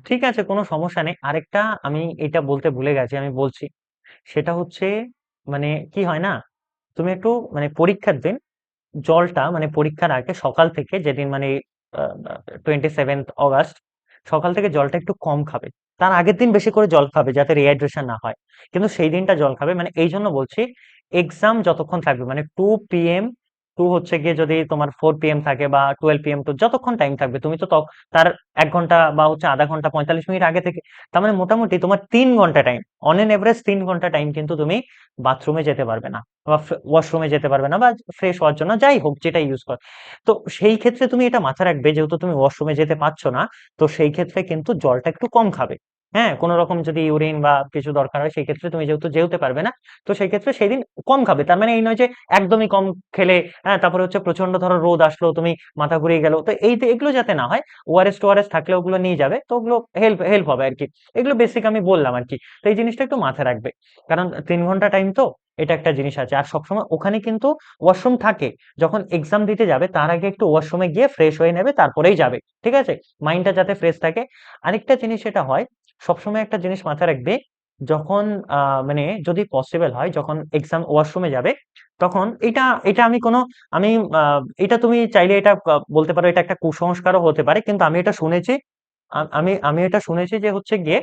ঠিক আছে, কোনো সমস্যা নেই। আরেকটা আমি এটা বলতে ভুলে গেছি, আমি বলছি। সেটা হচ্ছে মানে কি হয় না, তুমি একটু মানে পরীক্ষার দিন জলটা মানে পরীক্ষার আগে সকাল থেকে, যেদিন মানে 27 অগাস্ট, সকাল থেকে জলটা একটু কম খাবে। তার আগের দিন বেশি করে জল খাবে যাতে রিহাইড্রেশন না হয়, কিন্তু সেই দিনটা জল খাবে। মানে এই জন্য বলছি, এক্সাম যতক্ষণ থাকবে মানে 2 PM, হচ্ছে গিয়ে যদি তোমার 4 PM থাকে বা 12 PM, তো যতক্ষণ টাইম থাকবে তুমি তো তার 1 ঘন্টা বা হচ্ছে আধা ঘন্টা 45 মিনিট আগে থেকে, তার মানে মোটামুটি তোমার 3 ঘন্টা টাইম, অন এন এভারেজ 3 ঘন্টা টাইম কিন্তু তুমি বাথরুমে যেতে পারবে না বা ওয়াশরুমে যেতে পারবে না বা ফ্রেশ হওয়ার জন্য যাই হোক যেটা ইউজ কর। তো সেই ক্ষেত্রে তুমি এটা মাথায় রাখবে, যেহেতু তুমি ওয়াশরুমে যেতে পারছো না, তো সেই ক্ষেত্রে কিন্তু জলটা একটু কম খাবে। হ্যাঁ, কোন রকম যদি ইউরিন বা কিছু দরকার হয় সেই ক্ষেত্রে তুমি যেহেতু যেতে পারবে না, তো সেই ক্ষেত্রে সেই দিন কম খাবে। তার মানে এই নয় যে একদমই কম খেলে, হ্যাঁ তারপরে হচ্ছে প্রচন্ড ধরো রোদ আসলো, তুমি মাথা ঘুরিয়ে গেল, তো এগুলো যাতে না হয়। ওআরএস টোআরএস থাকলে ওগুলো নিয়ে যাবে, তো ওগুলো হেল্প হেল্প হবে আর কি। এগুলো বেসিক আমি বললাম আর কি। তো এই জিনিসটা একটু মাথায় রাখবে, কারণ 3 ঘন্টা টাইম তো, এটা একটা জিনিস আছে। আর সবসময় ওখানে কিন্তু ওয়াশরুম থাকে, যখন এক্সাম দিতে যাবে তার আগে একটু ওয়াশরুমে গিয়ে ফ্রেশ হয়ে নেবে, তারপরেই যাবে। ঠিক আছে, মাইন্ডটা যাতে ফ্রেশ থাকে। আরেকটা জিনিস এটা হয়, সবসময় একটা জিনিস মাথায় রাখবে, যখন মানে যদি পসিবল হয় যখন এক্সাম ওয়াশরুমে যাবে, তখন এটা এটা আমি কোনো আমি এটা তুমি চাইলে এটা বলতে পারো এটা একটা কুসংস্কারও হতে পারে, কিন্তু আমি এটা শুনেছি। আমি আমি এটা শুনেছি যে হচ্ছে গিয়ে,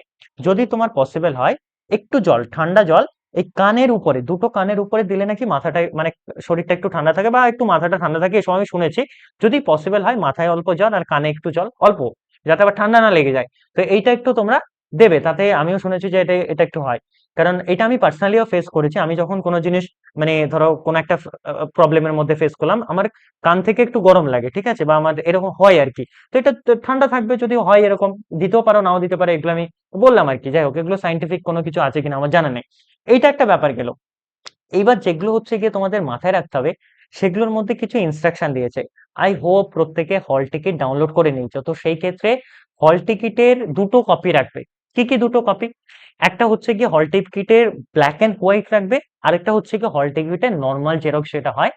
যদি তোমার পসিবল হয়, একটু জল, ঠান্ডা জল এই কানের উপরে, দুটো কানের উপরে দিলে নাকি মাথাটা মানে শরীরটা একটু ঠান্ডা থাকে বা একটু মাথাটা ঠান্ডা থাকে, এসব আমি শুনেছি। যদি পসিবল হয় মাথায় অল্প জল আর কানে একটু জল অল্প, যাতে আবার ঠান্ডা না লেগে যায়। তো এইটা একটু তোমরা দেবে, তাতে আমিও শুনেছি যে এটা এটা একটু হয়। কারণ এটা আমি পার্সোনালিও ফেস করেছি। আমি যখন কোনো জিনিস মানে ধরো কোনো একটা প্রবলেমের মধ্যে ফেস করলাম, আমার কান থেকে একটু গরম লাগে, ঠিক আছে, বা আমার এরকম হয় আর কি। তো এটা তো ঠান্ডা থাকবে, যদি হয় এরকম, দিতেও পারো নাও দিতে পারে, এগুলো আমি বললাম আর কি। যাই হোক, এগুলো সাইন্টিফিক কোনো কিছু আছে কিনা আমার জানা নেই। এইটা একটা ব্যাপার গেল। এইবার যেগুলো হচ্ছে গিয়ে তোমাদের মাথায় রাখতে হবে, সেগুলোর মধ্যে কিছু ইনস্ট্রাকশন দিয়েছে। আই হোপ প্রত্যেকে হল টিকিট ডাউনলোড করে নিয়েছো। তো সেই ক্ষেত্রে হল টিকিটের দুটো কপি রাখবে। কি কি দুটো কপি? একটা হচ্ছে গিয়ে হল টিকিটের ব্ল্যাক এন্ড হোয়াইট রাখবে, আরেকটা হচ্ছে গিয়ে হল টিকিটের নর্মাল জেরক্স যেটা হয়,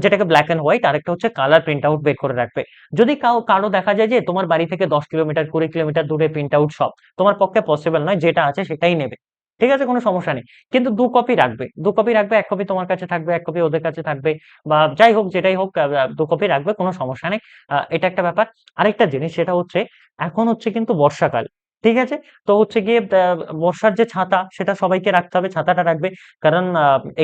যেটাকে ব্ল্যাক এন্ড হোয়াইট, আরেকটা হচ্ছে কালার প্রিন্ট আউট বের করে রাখবে। যদি কারো দেখা যায় যে তোমার বাড়ি থেকে 10 কিলোমিটার 20 কিলোমিটার দূরে প্রিন্ট আউট সব তোমার পক্ষে পসিবল নয়, যেটা আছে সেটাই নেবে। ঠিক আছে, কোনো সমস্যা নেই। কিন্তু 2 কপি রাখবে, 2 কপি রাখবে, 1 কপি তোমার কাছে থাকবে, 1 কপি ওদের কাছে থাকবে, বা যাই হোক যেটাই হোক, 2 কপি রাখবে, কোনো সমস্যা নেই। এটা একটা ব্যাপার। আরেকটা জিনিস সেটা হচ্ছে, এখন হচ্ছে কিন্তু বর্ষাকাল, ঠিক আছে। তো হচ্ছে গিয়ে বর্ষার যে ছাতা সেটা সবাইকে রাখতে হবে, ছাতাটা রাখবে। কারণ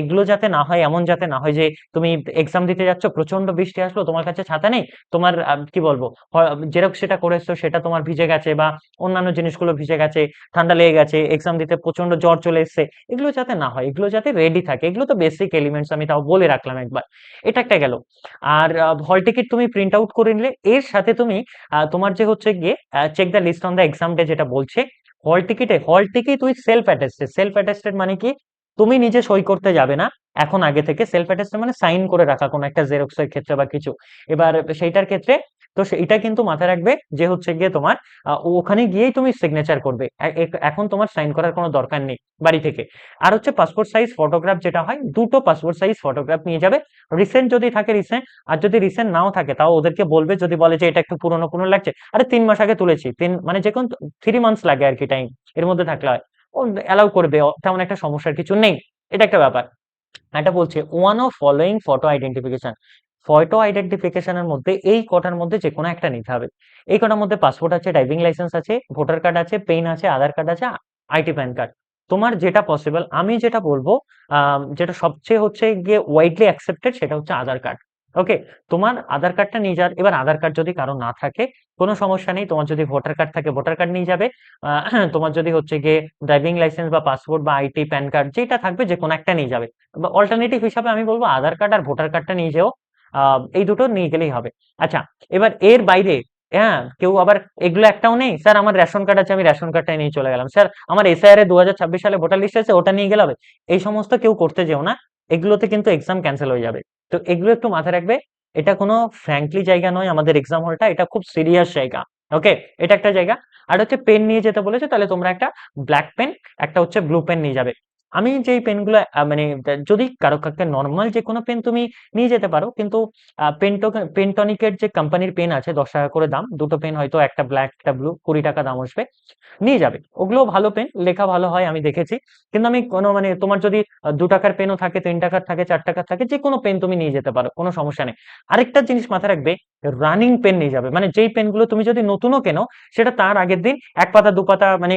এগুলো যাতে না হয়, এমন যাতে না হয় যে তুমি এক্সাম দিতে যাচ্ছ, প্রচন্ড বৃষ্টি আসলো, তোমার কাছে ছাতা নেই, তোমার কি বলবো, জেরক্স সেটা করেছো সেটা তোমার ভিজে গেছে, বা অন্যান্য জিনিসগুলো ভিজে গেছে, ঠান্ডা লেগে গেছে, এক্সাম দিতে প্রচন্ড জ্বর চলে এসেছে, এগুলো যাতে না হয়, এগুলো যাতে রেডি থাকে। এগুলো তো বেসিক এলিমেন্টস, আমি তাও বলে রাখলাম একবার। এটা একটা গেল। আর হল টিকিট তুমি প্রিন্ট আউট করে নিলে, এর সাথে তুমি তোমার যে হচ্ছে গিয়ে check the list on the exam day যেটা বলছে, hall ticket with self attested. Self attested মানে কি? তুমি নিজে সই করতে যাবে না এখন, আগে থেকে সেলফ অ্যাটেস্টেড মানে সাইন করে রাখা কোনো একটা জেরক্সের ক্ষেত্রে বা কিছু। এবার সেইটার ক্ষেত্রে, তো এটা কিন্তু মাথায় রাখবে যে হচ্ছে গিয়ে তোমার ওখানে গিয়েই তুমি সিগনেচার করবে। এখন তোমার সাইন করার কোনো দরকার নেই বাড়ি থেকে। আর হচ্ছে পাসপোর্ট সাইজ ফটোগ্রাফ যেটা হয়, দুটো পাসপোর্ট সাইজ ফটোগ্রাফ নিয়ে যাবে। রিসেন্ট যদি থাকে রিসেন্ট, আর যদি রিসেন্ট নাও থাকে তাও ওদেরকে বলবে, যদি বলে যে এটা একটু পুরনো পুরনো লাগছে, আরে 3 মাস আগে তুলেছি, মানে যে কোনো 3 মান্থস লাগে আর কি টাইম, এর মধ্যে থাকলে হয়, ও অ্যালাউ করবে, তেমন একটা সমস্যার কিছু নেই। এটা একটা ব্যাপার। এটা বলছে one of following photo identification. Photo আইডেন্টিফিকেশনের মধ্যে এই কটার মধ্যে যে কোনো একটা নিতে হবে। এই কটার মধ্যে পাসপোর্ট আছে, ড্রাইভিং লাইসেন্স আছে, ভোটার কার্ড আছে, পেন আছে, আধার কার্ড আছে, আইটি প্যান কার্ড। তোমার যেটা পসিবল, আমি যেটা বলবো, যেটা সবচেয়ে হচ্ছে গিয়ে ওয়াইডলি অ্যাকসেপ্টেড, সেটা হচ্ছে আধার কার্ড। ওকে, তোমার আধার কার্ডটা নিয়ে যার। এবার আধার কার্ড যদি কারো না থাকে, কোনো সমস্যা নেই, তোমার যদি ভোটার কার্ড থাকে ভোটার কার্ড নিয়ে যাবে। তোমার যদি হচ্ছে গিয়ে ড্রাইভিং লাইসেন্স বা পাসপোর্ট বা আইটি প্যান কার্ড যেটা থাকবে, যে কোনো একটা নিয়ে যাবে। বা অল্টারনেটিভ হিসাবে আমি বলবো আধার কার্ড আর ভোটার কার্ডটা নিয়ে যেও। এই দুটো নিয়ে গেলেই হবে। আচ্ছা, এবার এর বাইরে, হ্যাঁ কেউ আবার এগুলো একটাও নেই, স্যার আমার রেশন কার্ড আছে, আমি রেশন কার্ডটাই নিয়ে চলে গেলাম, স্যার আমার এসআইআর এ 2026 সালে ভোটার লিস্ট আছে, ওটা নিয়ে গেলে হবে। এই সমস্ত কেউ করতে যেও না, এগুলোতে কিন্তু এক্সাম ক্যান্সেল হয়ে যাবে। তো এগুলো একটু মাথায় রাখবে। এটা কোনো ফ্র্যাঙ্কলি জায়গা নয় আমাদের এক্সাম হলটা, এটা খুব সিরিয়াস জায়গা। ওকে, এটা একটা জায়গা। আর হচ্ছে পেন নিয়ে যেতে বলেছে, তাহলে তোমরা একটা ব্ল্যাক পেন, একটা হচ্ছে ব্লু পেন নিয়ে যাবে। আমি যেই পেনগুলো মানে যদি কারো কাছে নরমাল যে কোনো পেন তুমি নিয়ে যেতে পারো, কিন্তু পেন্টনিকের যে কোম্পানির পেন আছে 10 টাকা করে দাম, দুটো পেন হয়তো, একটা ব্ল্যাক একটা ব্লু, 20 টাকা দাম আসবে, নিয়ে যাবে। ওগুলো ভালো পেন, লেখা ভালো হয়, আমি দেখেছি। কিন্তু আমি কোনো মানে তোমার যদি 2 টাকার পেনও থাকে, 3 টাকার থাকে, 4 টাকার থাকে, যে কোনো পেন তুমি নিয়ে যেতে পারো, কোনো সমস্যা নেই। আরেকটা জিনিস মাথায় রাখবে, রানিং পেন নিয়ে যাবে, মানে যেই পেনগুলো তুমি যদি নতুনও কেনো, সেটা তার আগের দিন 1 পাতা 2 পাতা মানে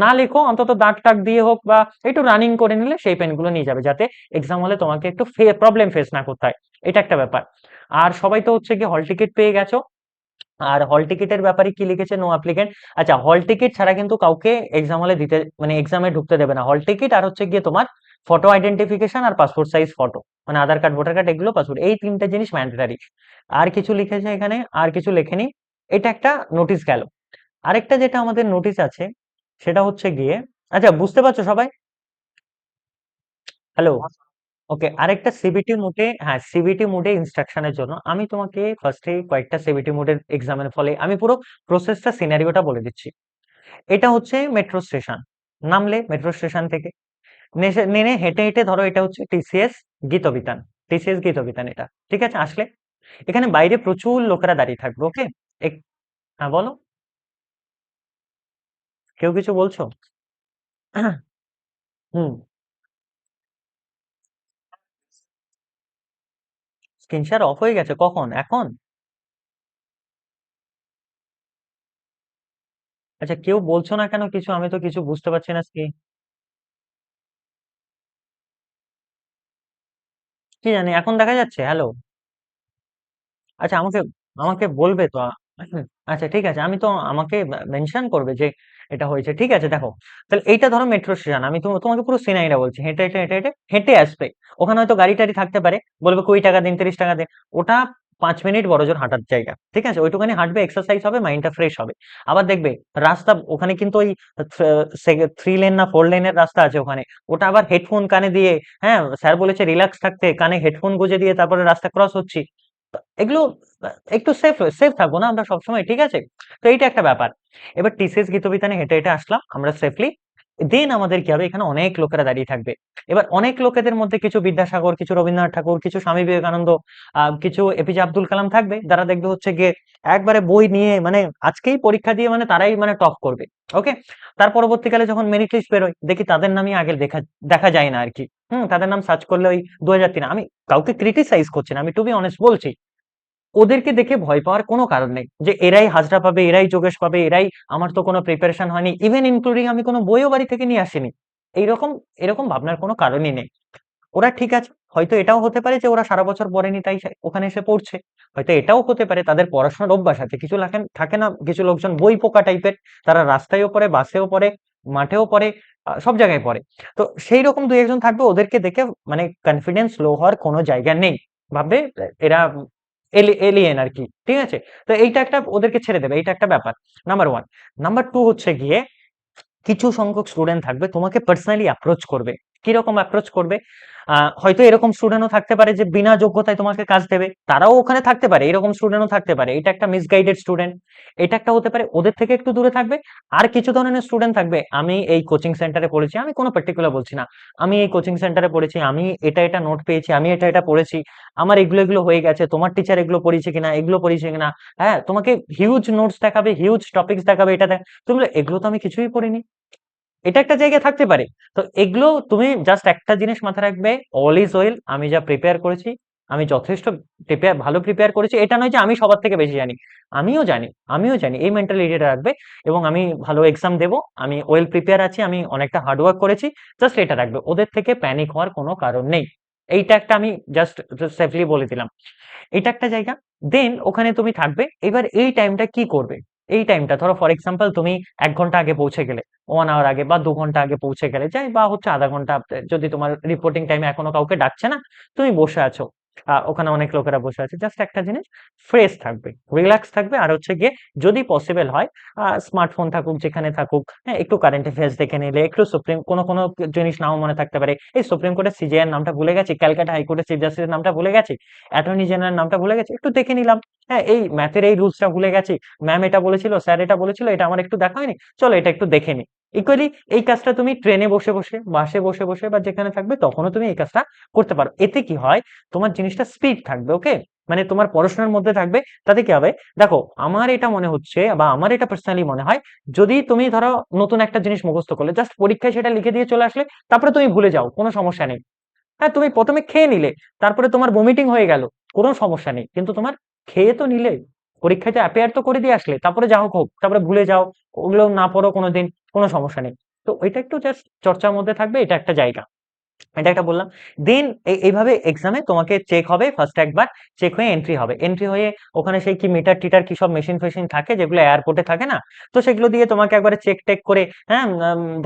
না লেখো, অন্তত দাগ টাগ দিয়ে হোক বা একটু রানিং করে নিলে সেই পেনগুলো নিয়ে যাবে, যাতে এক্সাম হলে তোমাকে একটু প্রবলেম ফেস না করতে হয়। এটা একটা ব্যাপার। আর সবাই তো হচ্ছে কি হল টিকিট পেয়ে গেছো। আর হল টিকিটের ব্যাপারে কি লিখেছে, নো অ্যাপ্লিকেন্ট। আচ্ছা, হল টিকিট ছাড়া কিন্তু কাউকে এক্সাম হলে দিতে মানে এক্সামে ঢুকতে দেবে না। হল টিকিট আর হচ্ছে গিয়ে তোমার ফটো আইডেন্টিফিকেশন আর পাসপোর্ট সাইজ ফটো, মানে আধার কার্ড ভোটার কার্ড এগুলো, পাসপোর্ট, এই তিনটে জিনিস ম্যান্ডেটারি। আর কিছু লিখেছে এখানে? আর কিছু লেখেনি। এটা একটা নোটিশ গেল। আরেকটা যেটা আমাদের নোটিশ আছে, সেটা হচ্ছে গিয়ে, আচ্ছা বুঝতে পারছো সবাই? হ্যালো? ওকে, আরেকটা সিবিটি মোডে, হ্যাঁ সিবিটি মোডে ইনস্ট্রাকশনের জন্য আমি তোমাকে ফার্স্টে কয়েকটা সিবিটি মোডের এক্সামের ফলে আমি পুরো প্রসেসটা, সিনারিওটা বলে দিচ্ছি। এটা হচ্ছে মেট্রো স্টেশন। নামলে মেট্রো স্টেশন থেকে, নেমে হেঁটে হেঁটে, ধরো এটা হচ্ছে টিসিএস গীতবিতান, টিসিএস গীতবিতান এটা, ঠিক আছে? আসলে এখানে বাইরে প্রচুর লোকেরা দাঁড়িয়ে থাকবে, ওকে? হ্যাঁ বলো, কেউ কিছু বলছো? হুম। স্ক্রিন শেয়ার অফ হয়ে গেছে কখন? এখন? আচ্ছা, কেউ বলছো না কেন কিছু? আমি তো কিছু বুঝতে পারছি না কি জানি, এখন দেখা যাচ্ছে? হ্যালো? আচ্ছা, আমাকে আমাকে বলবে তো আচ্ছা ঠিক আছে, আমি তো আমাকে মেনশন করবে যে এটা হয়েছে, ঠিক আছে? দেখো, তাহলে এইটা ধরো মেট্রো স্টেশন, আমি তোমাকে পুরো সিনারিটা বলছি, হেঁটে হেঁটে হেঁটে হেঁটে হেঁটে আসবে। ওখানে হয়তো গাড়ি টাড়ি থাকতে পারে, বলবে 20 টাকা দিন, 30 টাকা দিন। ওটা 5 মিনিট বড়জোর হাঁটার জায়গা, ঠিক আছে? ওইটুখানি হাঁটবে, এক্সারসাইজ হবে, মাইন্ডটা ফ্রেশ হবে। আবার দেখবে রাস্তা ওখানে কিন্তু ওই 3 লেন না 4 লেনের রাস্তা আছে ওখানে। ওটা আবার হেডফোন কানে দিয়ে, হ্যাঁ স্যার বলেছে রিল্যাক্স থাকতে, কানে হেডফোন গুঁজে দিয়ে তারপরে রাস্তা ক্রস হচ্ছি। এগুলো একটু সেফ সেফ থাকবো না আমরা সবসময়, ঠিক আছে? তো এইটা একটা ব্যাপার। এবার টিসিএস গীতবিতানে হেঁটে হেঁটে আসলাম আমরা সেফলি। দেন আমাদের কি হবে, এখানে অনেক লোকেরা দাঁড়িয়ে থাকবে। এবার অনেক লোকেদের মধ্যে কিছু বিদ্যাসাগর, কিছু রবীন্দ্রনাথ ঠাকুর, কিছু স্বামী বিবেকানন্দ, কিছু এপিজে আব্দুল কালাম থাকবে, যারা দেখবে হচ্ছে গিয়ে একবারে বই নিয়ে, মানে আজকেই পরীক্ষা দিয়ে মানে তারাই মানে টপ করবে। ওকে, তার পরবর্তীকালে যখন মেরিট লিস্ট বেরোয়, দেখি তাদের নামই আগে দেখা দেখা যায় না আর কি। তাদের নাম সার্চ করলে ওই 2003। আমি কাউকে ক্রিটিসাইজ করছি না, আমি টু বি অনেস্ট বলছি। ওদেরকে দেখে ভয় পাওয়ার কোনো কারণ নেই যে এরাই হাজরা পাবে, এরাই যোগেশ পাবে, এরাই, আমার তো কোনো প্রিপারেশন হয়নি, ইভেন ইনক্লুডিং আমি কোনো বইও বাড়ি থেকে নিয়ে আসিনি। এইরকম এরকম ভাবনার কোনো কারণই নেই। ওরা ঠিক আছে, হয়তো এটাও হতে পারে যে ওরা সারা বছর পড়েনি তাই ওখানে এসে পড়ছে। হয়তো এটাও হতে পারে তাদের পড়াশোনার অভ্যাস আছে। কিছু লেখেন থাকে না, কিছু লোকজন বই পোকা টাইপের, তারা রাস্তায়ও পড়ে, বাসেও পড়ে, মাঠেও পড়ে, সব জায়গায় পড়ে। তো সেই রকম দুই একজন থাকবে, ওদেরকে দেখে মানে কনফিডেন্স লো হওয়ার কোনো জায়গা নেই। ভাববে এরা এলিয়েন আর কি, ঠিক আছে? তো এইটা একটা, ওদেরকে ছেড়ে দেবে, এইটা একটা ব্যাপার। Number one. নাম্বার টু হচ্ছে গিয়ে, কিছু সংখ্যক স্টুডেন্ট থাকবে তোমাকে পার্সোনালি অ্যাপ্রোচ করবে। কিরকম অ্যাপ্রোচ করবে? হয়তো এরকম স্টুডেন্টও থাকতে পারে যে বিনা যোগ্যতায় তোমাকে কাজ দেবে, তারাও ওখানে থাকতে পারে, এরকম স্টুডেন্টও থাকতে পারে। এটা একটা মিসগাইডেড স্টুডেন্ট, এটা একটা হতে পারে, ওদের থেকে একটু দূরে থাকবে। আর কিছু ধরনের স্টুডেন্ট থাকবে, আমি এই কোচিং সেন্টারে পড়েছি, আমি কোনো পার্টিকুলার বলছি না, আমি এই কোচিং সেন্টারে পড়েছি, আমি এটা এটা নোট পেয়েছি, আমি এটা এটা পড়েছি, আমার এগুলো এগুলো হয়ে গেছে, তোমার টিচার এগুলো পড়িয়েছে কিনা, এগুলো পড়িয়েছে কিনা। হ্যাঁ, তোমাকে হিউজ নোটস দেখাবে, হিউজ টপিকস দেখাবে, এটা তুমি বলবে, এগুলো তো আমি কিছুই পড়িনি। এটা একটা জায়গায় থাকতে পারে। তো এগুলো তুমি জাস্ট একটা জিনিস মাথায় রাখবে, অল ইজ ওয়েল, আমি যা প্রিপেয়ার করেছি, আমি যথেষ্ট ভালো প্রিপেয়ার করেছি। এটা নয় যে আমি সবার থেকে বেশি জানি, আমিও জানি, আমিও জানি, এই মেন্টালিটিটা রাখবে। এবং আমি ভালো এক্সাম দেব, আমি ওয়েল প্রিপেয়ার আছি, আমি অনেকটা হার্ড ওয়ার্ক করেছি, জাস্ট এটা রাখবে। ওদের থেকে প্যানিক হওয়ার কোনো কারণ নেই। এইটা একটা আমি জাস্ট সেফলি বলে দিলাম। এটা একটা জায়গা। দেন ওখানে তুমি থাকবে, এবার এই টাইমটা কি করবে? এই টাইমটা ধরো ফর এক্সাম্পল তুমি 1 ঘন্টা আগে পৌঁছে গেলে, 1 আওয়ার আগে বা 2 ঘন্টা আগে পৌঁছে গেলে, যাই বা হচ্ছে আধা ঘন্টা, যদি তোমার রিপোর্টিং টাইমে এখনো কাউকে ডাকছে না, তুমি বসে আছো, ওখানে অনেক লোকেরা বসে আছে, জাস্ট একটা জিনিস, ফ্রেশ থাকবে, রিল্যাক্স থাকবে। আর হচ্ছে গিয়ে যদি পসিবল হয়, স্মার্টফোন থাকুক যেখানে থাকুক, হ্যাঁ একটু কারেন্ট অ্যাফেয়ার্স দেখে নিলে, একটু সুপ্রিম কোনো কোনো জিনিস নাও মনে থাকতে পারে, এই সুপ্রিম কোর্টের সিজেআর নামটা ভুলে গেছি, ক্যালকাটা হাইকোর্টের চিফ জাস্টিসের নামটা ভুলে গেছি, অ্যাটর্নি জেনারেল নামটা ভুলে গেছি, একটু দেখে নিলাম। হ্যাঁ, এই ম্যাথের এই রুলসটা ভুলে গেছি, ম্যাম এটা বলেছিল, স্যার এটা বলেছিল, এটা আমার একটু দেখা হয়নি, চলো এটা একটু দেখে নি। ইকুয়ালি এই কাজটা তুমি ট্রেনে বসে বসে, বাসে বসে বসে বা যেখানে থাকবে তখনও তুমি এই কাজটা করতে পারো। এতে কি হয়, তোমার জিনিসটা স্পিড থাকবে। ওকে, মানে তোমার পড়াশোনার মধ্যে থাকবে। তাতে কি হবে, দেখো আমার এটা মনে হচ্ছে বা আমার এটা পার্সোনালি মনে হয়, যদি তুমি ধরো নতুন একটা জিনিস মুখস্থ করলে, জাস্ট পরীক্ষায় সেটা লিখে দিয়ে চলে আসলে, তারপরে তুমি ভুলে যাও, কোনো সমস্যা নেই। হ্যাঁ, তুমি প্রথমে খেয়ে নিলে, তারপরে তোমার ভমিটিং হয়ে গেল, কোনো সমস্যা নেই। কিন্তু তোমার খেয়ে তো নিলে, পরীক্ষাতে অ্যাপিয়ার তো করে দিয়ে আসলে, তারপরে যা হোক হোক, তারপরে ভুলে যাও, ওগুলো না পড়ো কোনোদিন, কোনো সমস্যা নেই। তো ওইটা একটু জাস্ট চর্চার মধ্যে থাকবে, এটা একটা জায়গা। এটা একটা বললাম। দেন এইভাবে এক্সামে তোমাকে চেক হবে, ফার্স্ট একবার চেক হয়ে এন্ট্রি হবে। এন্ট্রি হয়ে ওখানে সেই কি মিটার টিটার কি সব মেশিন ফেশিন থাকে, যেগুলো এয়ারপোর্টে থাকে না, তো সেগুলো দিয়ে তোমাকে একবারে চেক টেক করে, হ্যাঁ,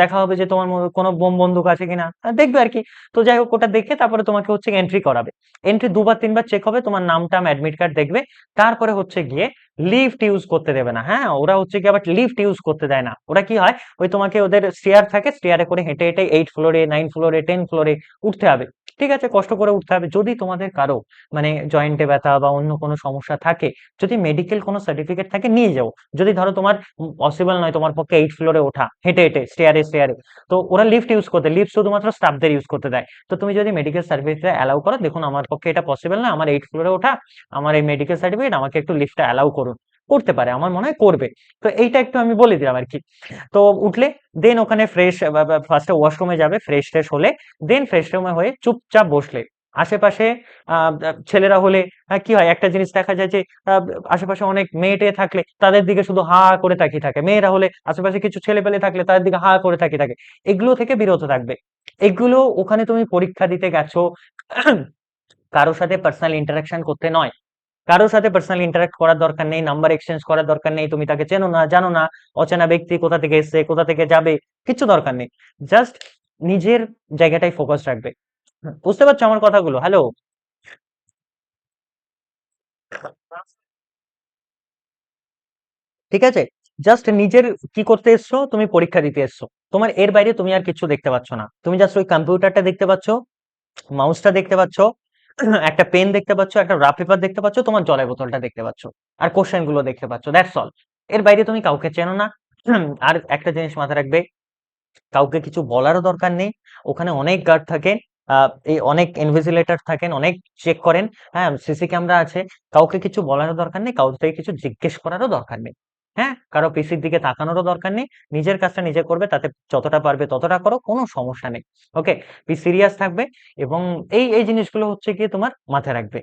দেখা হবে যে তোমার মধ্যে কোনো বোম বন্দুক আছে কিনা, দেখবে আর কি। তো যাই হোক, ওটা দেখে তারপরে তোমাকে হচ্ছে এন্ট্রি করাবে। এন্ট্রি দুবার তিনবার চেক হবে, তোমার নাম টাম অ্যাডমিট কার্ড দেখবে। তারপরে হচ্ছে গিয়ে লিফট ইউজ করতে দেবে না। হ্যাঁ, ওরা হচ্ছে কি আবার লিফট ইউজ করতে দেয় না। ওরা কি হয়, ওই তোমাকে ওদের স্টেয়ার থাকে, স্টেয়ারে করে হেঁটে হেঁটে 8 ফ্লোরে, 9 ফ্লোরে, 10 ফ্লোরে উঠতে হবে। ঠিক আছে, কষ্ট করে উঠতে হবে। যদি তোমাদের কারো মানে জয়েন্টে ব্যথা বা অন্য কোনো সমস্যা থাকে, যদি মেডিকেল কোনো সার্টিফিকেট থাকে নিয়ে যাও। যদি ধরো তোমার পসিবল নয় তোমার পক্ষে 8 ফ্লোরে ওঠা হেঁটে হেঁটে, স্টেয়ারে স্টেয়ারে, তো ওরা লিফট ইউজ করতে, লিফট শুধুমাত্র স্টাফদের ইউজ করতে দেয়। তো তুমি যদি মেডিকেল সার্টিফিকেট অ্যালাউ করো, দেখুন আমার পক্ষে এটা পসিবল না, আমার 8 ফ্লোরে ওঠা, আমার এই মেডিকেল সার্টিফিকেট, আমাকে একটু লিফটটা অ্যালাউ করুন, করতে পারে, আমার মনে হয় করবে। তো এইটা একটু আমি বলে দিলাম আর কি। তো উঠলে, দেন ওখানে ফ্রেশ, ফার্স্টে ওয়াশরুমে যাবে, ফ্রেশ ট্রেশ হলে, দেন ফ্রেশ রুমে হয়ে চুপচাপ বসলে, আশেপাশে ছেলেরা হলে, কি হয় একটা জিনিস দেখা যায় যে, আহ, আশেপাশে অনেক মেয়ে টেয়ে থাকলে তাদের দিকে শুধু হা করে তাকিয়ে থাকে, মেয়েরা হলে আশেপাশে কিছু ছেলে পেলে থাকলে তাদের দিকে হা করে তাকিয়ে থাকে। এগুলো থেকে বিরত থাকবে। এগুলো, ওখানে তুমি পরীক্ষা দিতে গেছো, কারোর সাথে পার্সোনাল ইন্টারাকশন করতে নয়, কারোর সাথে পার্সোনাল ইন্টারাক্ট করার দরকার নেই, নাম্বার এক্সচেঞ্জ করার দরকার নেই, তুমি তাকে চেনো না জানো না, অচেনা ব্যক্তি কোথা থেকে এসছে কোথা থেকে যাবে, কিছু দরকার নেই। জাস্ট নিজের জায়গাটাই ফোকাস রাখবে। বুঝতে পারছো আমার কথাগুলো? হ্যালো? ঠিক আছে, জাস্ট নিজের কি করতে এসছো, তুমি পরীক্ষা দিতে এসছো, তোমার এর বাইরে তুমি আর কিছু দেখতে পাচ্ছ না। তুমি জাস্ট ওই কম্পিউটারটা দেখতে পাচ্ছ, মাউসটা দেখতে পাচ্ছ, একটা পেন দেখতে পাচ্ছ, একটা রাফ পেপার দেখতে পাচ্ছ, তোমার জলের বোতলটা দেখতে পাচ্ছ, আর কোশ্চেন গুলো দেখতে পাচ্ছ, দ্যাটস অল। এর বাইরে তুমি কাউকে চেনো না। আর একটা জিনিস মাথায় রাখবে, কাউকে কিছু বলারও দরকার নেই। ওখানে অনেক গার্ড থাকেন, এই অনেক ইনভিজিলেটর থাকেন, অনেক চেক করেন। হ্যাঁ, সিসি ক্যামেরা আছে। কাউকে কিছু বলারও দরকার নেই, কাউকে থেকে কিছু জিজ্ঞেস করারও দরকার নেই। হ্যাঁ, কারো পিসির দিকে তাকানোরও দরকার নেই। নিজের কাজটা নিজে করবে, তাতে যতটা পারবে ততটা করো, কোনো সমস্যা নেই। ওকে, সিরিয়াস থাকবে। এবং এই এই জিনিসগুলো হচ্ছে গিয়ে তোমার মাথায় রাখবে।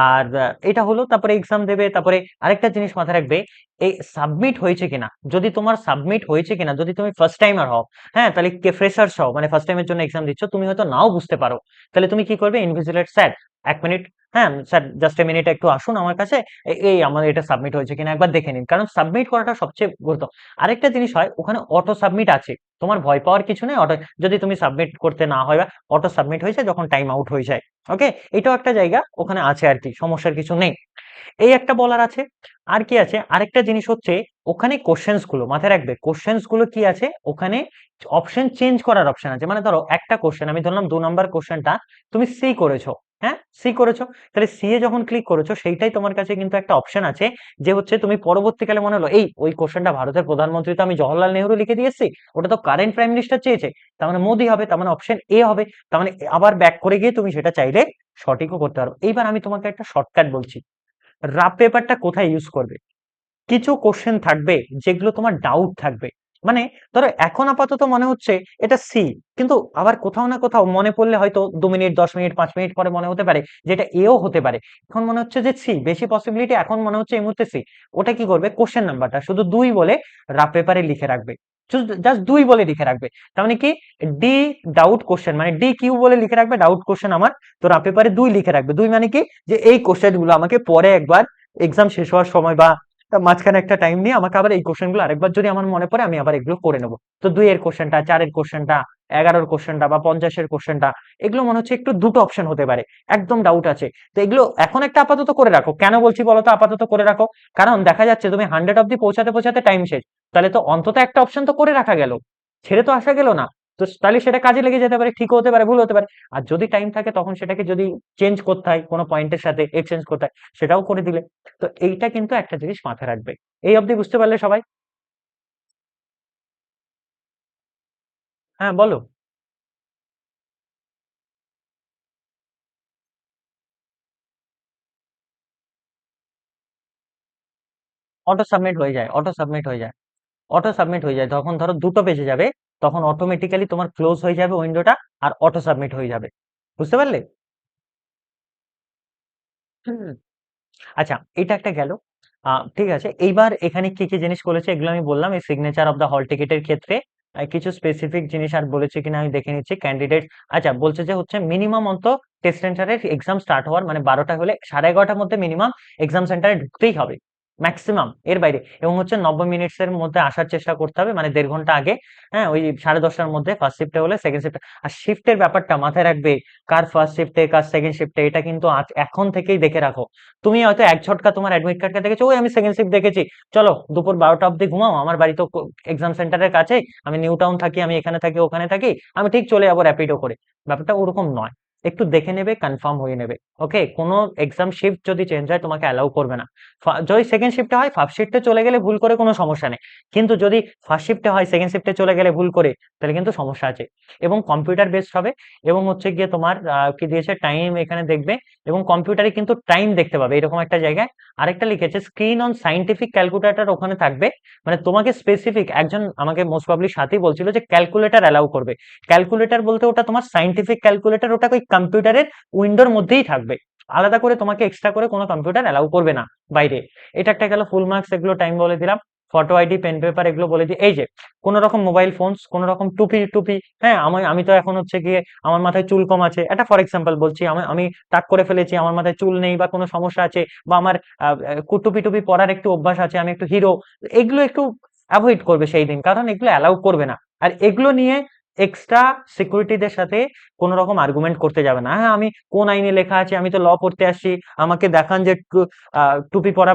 আর এটা হলো, তারপরে এক্সাম দেবে। তারপরে আরেকটা জিনিস মাথায় রাখবে, এই সাবমিট হয়েছে কিনা, যদি তোমার সাবমিট হয়েছে কিনা, যদি তুমি ফার্স্ট টাইমার হও, হ্যাঁ, তাহলে কে ফ্রেশার্স হও, মানে ফার্স্ট টাইমের জন্য এক্সাম দিচ্ছ, তুমি হয়তো নাও বুঝতে পারো, তাহলে তুমি কি করবে, ইনভিজিলেট স্যার, 1 মিনিট, হ্যাঁ স্যার জাস্ট এ মিনিট একটু আসুন আমার কাছে, এই আমার এটা সাবমিট হয়েছে কিনা একবার দেখে নিন, কারণ সাবমিট করাটা সবচেয়ে গুরুত্ব। আরেকটা জিনিস হয়, ওখানে অটো সাবমিট আছে, তোমার ভয় পাওয়ার কিছু নেই। অটো, যদি তুমি সাবমিট করতে না হয়, বা অটো সাবমিট হয়েছে যখন টাইম আউট হয়ে যায়। ওকে, এটাও একটা জায়গা ওখানে আছে আর কি, সমস্যার কিছু নেই। এই একটা বলার আছে। আর কি আছে, আরেকটা জিনিস হচ্ছে, ওখানে কোশ্চেন্স গুলো মাথায় রাখবে, কোশ্চেন্স গুলো কি আছে ওখানে, অপশন চেঞ্জ করার অপশন আছে। মানে ধরো একটা কোশ্চেন, আমি ধরলাম 2 নম্বর কোশ্চেনটা তুমি সি করেছো, হ্যাঁ সি করেছো, তাহলে সি এ যখন ক্লিক করেছো, সেইটাই তোমার কাছে কিন্তু একটা অপশন আছে, যে হচ্ছে তুমি পরবর্তীকালে মনে হলো, এই ওই কোশ্চেনটা ভারতের প্রধানমন্ত্রী তো আমি জওহরলাল নেহরু লিখে দিয়েছি, ওটা তো কারেন্ট প্রাইম মিনিস্টার চেয়েছে, তার মানে মোদি হবে, তার মানে অপশন এ হবে। তার মানে আবার ব্যাক করে গিয়ে তুমি সেটা চাইলে সঠিকও করতে পারো। এইবার আমি তোমাকে একটা শর্টকাট বলছি, রাফ পেপারটা কোথায় ইউজ করবে। কিছু কোশ্চেন থাকবে যেগুলো তোমার ডাউট থাকবে, মানে ধরো এখন আপাতত মনে হচ্ছে এটা সি, কিন্তু আবার কোথাও না কোথাও মনে পড়লে হয়তো 2 মিনিট 10 মিনিট 5 মিনিট পরে মনে হতে পারে যে এটা এও হতে পারে। এখন মনে হচ্ছে যে সি বেশি পসিবিলিটি, এখন মনে হচ্ছে এই মুহূর্তে সি। ওটা কি করবে, কোশ্চেন নাম্বারটা শুধু 2 বলে রাফ পেপারে লিখে রাখবে, জাস্ট 2 বলে লিখে রাখবে। তার মানে কি, ডি ডাউট কোশ্চেন, মানে ডি কিউ বলে লিখে রাখবে, ডাউট কোশ্চেন আমার, তো রাফ পেপারে 2 লিখে রাখবে। 2 মানে কি, যে এই কোশ্চেন গুলো আমাকে পরে একবার এক্সাম শেষ হওয়ার সময় বা মাঝখানে একটা টাইম নিয়ে আমাকে আবার এই কোশ্চেন গুলো আরেকবার যদি আমার মনে পড়ে, আমি আবার এগুলো করে নেবো। তো 2 এর কোশ্চেনটা, 4 এর কোশ্চেনটা, 11 এর কোশ্চেনটা বা 50 এর কোশ্চেনটা, এগুলো মনে হচ্ছে একটু দুটো অপশন হতে পারে, একদম ডাউট আছে। তো এগুলো এখন একটা আপাতত করে রাখো। কেন বলছি বলো তো আপাতত করে রাখো, কারণ দেখা যাচ্ছে তুমি 100 অব্দি পৌঁছাতে পৌঁছাতে টাইম শেষ, তাহলে তো অন্তত একটা অপশন তো করে রাখা গেল, ছেড়ে তো আসা গেল না। তো তাহলে সেটা কাজে লেগে যেতে পারে, ঠিক হতে পারে, ভুল হতে পারে। আর যদি টাইম থাকে তখন সেটাকে যদি চেঞ্জ করতে হয়, কোনো পয়েন্টের সাথে এক্সচেঞ্জ করতে হয়, সেটাও করে দিলে। তো এইটা কিন্তু একটা জিনিস মাথায় রাখবে। এই অবধি বুঝতে পারলে সবাই? হ্যাঁ বলো। অটো সাবমিট হয়ে যায়, অটো সাবমিট হয়ে যায়, অটো সাবমিট হয়ে যায়। তখন ধরো দুটো বেজে যাবে, তখন অটোমেটিক্যালি তোমার ক্লোজ হয়ে যাবে উইন্ডোটা, আর অটো সাবমিট হয়ে যাবে। বুঝতে পারলে? হুম। আচ্ছা, এটা একটা গেল। ঠিক আছে, এইবার এখানে কি কি জিনিস করেছে এগুলো আমি বললাম। এই সিগনেচার অফ দ্য হল টিকিটের ক্ষেত্রে কিছু স্পেসিফিক জিনিস আর বলেছে কিনা আমি দেখে নিচ্ছি। ক্যান্ডিডেট, আচ্ছা বলছে যে হচ্ছে মিনিমাম অন্ত টেস্ট সেন্টারের এক্সাম স্টার্ট হওয়ার মানে 12টা হলে 11:30টার মধ্যে মিনিমাম এক্সাম সেন্টারে ঢুকতেই হবে, ম্যাক্সিমাম এর বাইরে। এবং হচ্ছে 90 মিনিটস এর মধ্যে আসার চেষ্টা করতে হবে, মানে 1.5 ঘন্টা আগে। হ্যাঁ, ওই 10:30টার মধ্যে ফার্স্ট শিফটে হলে, সেকেন্ড শিফটে। আর শিফটের ব্যাপারটা মাথায় রাখবে, কার ফার্স্ট শিফটে কার সেকেন্ড শিফটে, এটা কিন্তু এখন থেকেই দেখে রাখো। তুমি হয়তো এক ঝটকা তোমার অ্যাডমিট কার্ডটা দেখেছো, ওই আমি সেকেন্ড শিফট দেখেছি, চলো দুপুর 12টা অব্দি ঘুমাও, আমার বাড়ি তো এক্সাম সেন্টারের কাছে, আমি নিউ টাউন থাকি, আমি এখানে থাকি ওখানে থাকি, আমি ঠিক চলে যাবো র্যাপিডো করে। ব্যাপারটা ওরকম নয়, একটু দেখে নেবে, কনফার্ম হয়ে নেবে। ওকে, কোনো এক্সাম শিফট যদি চেঞ্জ হয় তোমাকে অ্যালাউ করবে না। যদি সেকেন্ড শিফটে হয়, ফার্স্ট শিফটে চলে গেলে ভুল করে কোনো সমস্যা নেই, কিন্তু যদি ফার্স্ট শিফটে হয় সেকেন্ড শিফটে চলে গেলে ভুল করে, তাহলে কিন্তু সমস্যা আছে। এবং কম্পিউটার বেসড হবে। এবং হচ্ছে গিয়ে তোমার কি দিয়েছে, টাইম এখানে দেখবে, এবং কম্পিউটারে কিন্তু টাইম দেখতে পাবে এরকম একটা জায়গায়। আরেকটা লিখেছে স্ক্রিন অন সাইন্টিফিক ক্যালকুলেটর ওখানে থাকবে। মানে তোমাকে স্পেসিফিক একজন আমাকে মোস্ট প্রবাবলি সাথেই বলছিল যে ক্যালকুলেটর অ্যালাউ করবে। ক্যালকুলেটর বলতে ওটা তোমার সাইন্টিফিক ক্যালকুলেটর, ওটা ওই কম্পিউটারের উইন্ডোর মধ্যেই থাকবে, আলাদা করে তোমাকে এক্সট্রা করে কোনো কম্পিউটার অ্যালাউ করবে না বাইরে। এটা একটা গেল। ফুল মার্কস এগুলো টাইম বলে দিলাম। ফটো আইডি, পেন পেপার এগুলো বলে দিই। এই যে কোন রকম মোবাইল ফোনস, কোন রকম টুপি টুপি, হ্যাঁ আমি আমি তো এখন হচ্ছে গিয়ে আমার মাথায় চুল কম আছে, এটা ফর এক্সাম্পল বলছি, আমি আমি টাক করে ফেলেছি, আমার মাথায় চুল নেই বা কোনো সমস্যা আছে, বা আমার টুপি টুপি পরার একটু অভ্যাস আছে, আমি একটু হিরো, এগুলো একটু অ্যাভয়েড করবে সেই দিন, কারণ এগুলো অ্যালাউ করবে না। আর এগুলো নিয়ে এক্সট্রা সিকিউরিটিদের সাথে কোন রকম আর্গুমেন্ট করতে যাবে না। হ্যাঁ, আমি কোন আইনে লেখা আছে, আমি তো ল পড়তে আসছি, আমাকে দেখান যে টুপি পরা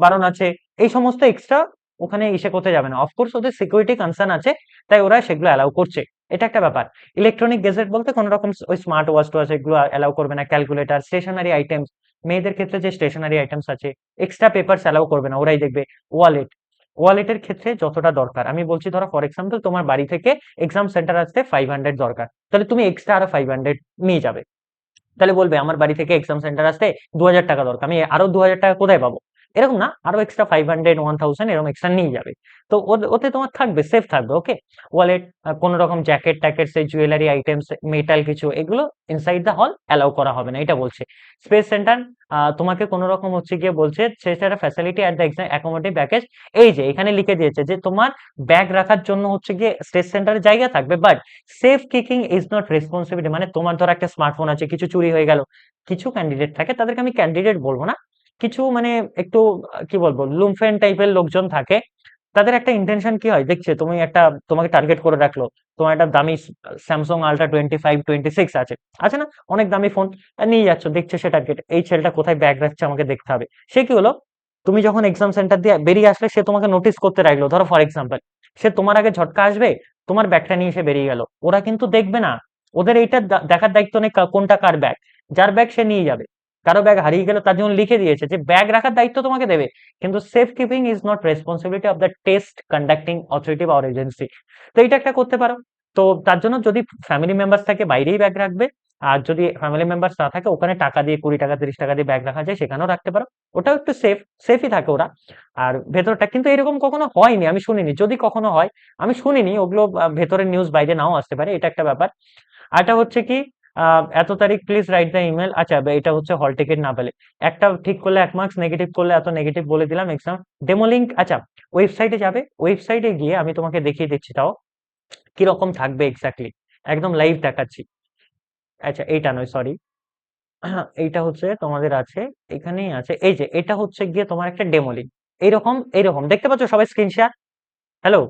বারণ আছে, এই সমস্ত এক্সট্রা ওখানে ইসে করতে যাবে না। অফকোর্স ওদের সিকিউরিটি কনসার্ন আছে, তাই ওরা সেগুলো অ্যালাউ করছে। এটা একটা ব্যাপার। ইলেকট্রনিক গেজেট বলতে কোন রকম ওই স্মার্ট ওয়াচ টোয়াচ এগুলো অ্যালাউ করবে না, ক্যালকুলেটর, স্টেশনারি আইটেমস, মেয়েদের ক্ষেত্রে যে স্টেশনারি আইটেমস আছে, এক্সট্রা পেপারস অ্যালাউ করবে না, ওরাই দেখবে। ওয়ালেট, ওয়ালেটের ক্ষেত্রে যতটা দরকার, আমি বলছি ধরো ফর এক্সাম্পল তোমার বাড়ি থেকে এক্সাম সেন্টার আসতে 500 দরকার, তাহলে তুমি এক্সট্রা আরো 500 নিয়ে যাবে। তাহলে বলবে আমার বাড়ি থেকে এক্সাম সেন্টার আসতে 2,000 টাকা দরকার, আমি আরো 2,000 টাকা কোথায় পাবো? এরকম না, আরো এক্সট্রা 500, 1000 এরকম এক্সট্রা নিয়ে যাবে। তো ওতে তোমার থাকবে, সেফ থাকবে। ওকে, ওয়ালেট, কোন রকম জ্যাকেট ট্যাকেট, সেই জুয়েলারি আইটেমস, মেটাল কিছু, এগুলো ইনসাইড দ্য হল অ্যালাউ করা হবে না, এটা বলছে। স্পেস সেন্টার, তোমাকে কোন রকম হচ্ছে গিয়ে বলছে সেটা facility at the exam accommodative package. এই যে এখানে লিখে দিয়েছে যে তোমার ব্যাগ রাখার জন্য হচ্ছে গিয়ে স্টেজ সেন্টারে জায়গা থাকবে, but safe kicking is not responsibility. মানে তোমার ধরো একটা স্মার্টফোন আছে, কিছু চুরি হয়ে গেল, কিছু ক্যান্ডিডেট থাকে, তাদেরকে আমি ক্যান্ডিডেট বলবো না, কিছু মানে একটু কি বলবো লুমফেন টাইপের লোকজন থাকে, তাদের একটা ইন্টেনশন কি হয়, দেখছে তুমি একটা, তোমাকে টার্গেট করে রাখলো, তোমার একটা দামি স্যামসাং আলট্রা 25 26 আছে, আছে না, অনেক দামি ফোন, নিয়ে যাচ্ছ, দেখছে সে টার্গেট, এই ছেলেটা কোথায় ব্যাগ রাখছে আমাকে দেখতে হবে। সে কি হলো, তুমি যখন এক্সাম সেন্টার দিয়ে বেরিয়ে আসলে সে তোমাকে নোটিস করতে লাগলো, ধরো ফর এক্সাম্পল, সে তোমার আগে ঝটকা আসবে, তোমার ব্যাগটা নিয়ে সে বেরিয়ে গেল, ওরা কিন্তু দেখবে না, ওদের এইটা দেখার দায়িত্ব নেই কোনটা কার ব্যাগ, যার ব্যাগ সে নিয়ে যাবে। কারো ব্যাগ হারিয়ে গেলে তার জন্য লিখে দিয়েছে যে ব্যাগ রাখার দায়িত্ব তোমাকে দেবে, কিন্তু safe keeping is not responsibility of the test conducting authority বা এজেন্সি। তো এটা একটা করতে পারো। তো তার জন্য যদি ফ্যামিলি মেম্বার্স থাকে বাইরেই ব্যাগ রাখবে, আর যদি ফ্যামিলি মেম্বার্স না থাকে ওখানে টাকা দিয়ে 20 টাকা 30 টাকা দিয়ে ব্যাগ রাখা যায়, সেখানেও রাখতে পারো। ওটাও একটু সেফই থাকে ওরা। আর ভেতরটা কিন্তু এরকম কখনো হয়নি, আমি শুনিনি, যদি কখনো হয় আমি শুনিনি, ওগুলো ভেতরের নিউজ বাইরে নাও আসতে পারে, এটা একটা ব্যাপার। আরটা হচ্ছে কি, এত তারিখ প্লিজ রাইট দ্য ইমেল। আচ্ছা, এটা হচ্ছে হল টিকিট না পেলে, একটা ঠিক করলে 1 মার্কস, নেগেটিভ করলে এত, নেগেটিভ বলে দিলাম এক্সাম। ডেমো লিঙ্ক, আচ্ছা ওয়েবসাইটে যাবে, ওয়েবসাইটে গিয়ে আমি তোমাকে দেখিয়ে দিচ্ছি, তাও কিরকম থাকবে এক্স্যাক্টলি, একদম লাইভ দেখাচ্ছি। আচ্ছা, এইটা নয়, সরি, এইটা হচ্ছে তোমাদের আছে, এখানেই আছে, এই যে এটা হচ্ছে গিয়ে তোমার একটা ডেমো লিঙ্ক, এইরকম এইরকম দেখতে পাচ্ছ সবাই স্ক্রিন শেয়ার। হ্যালো,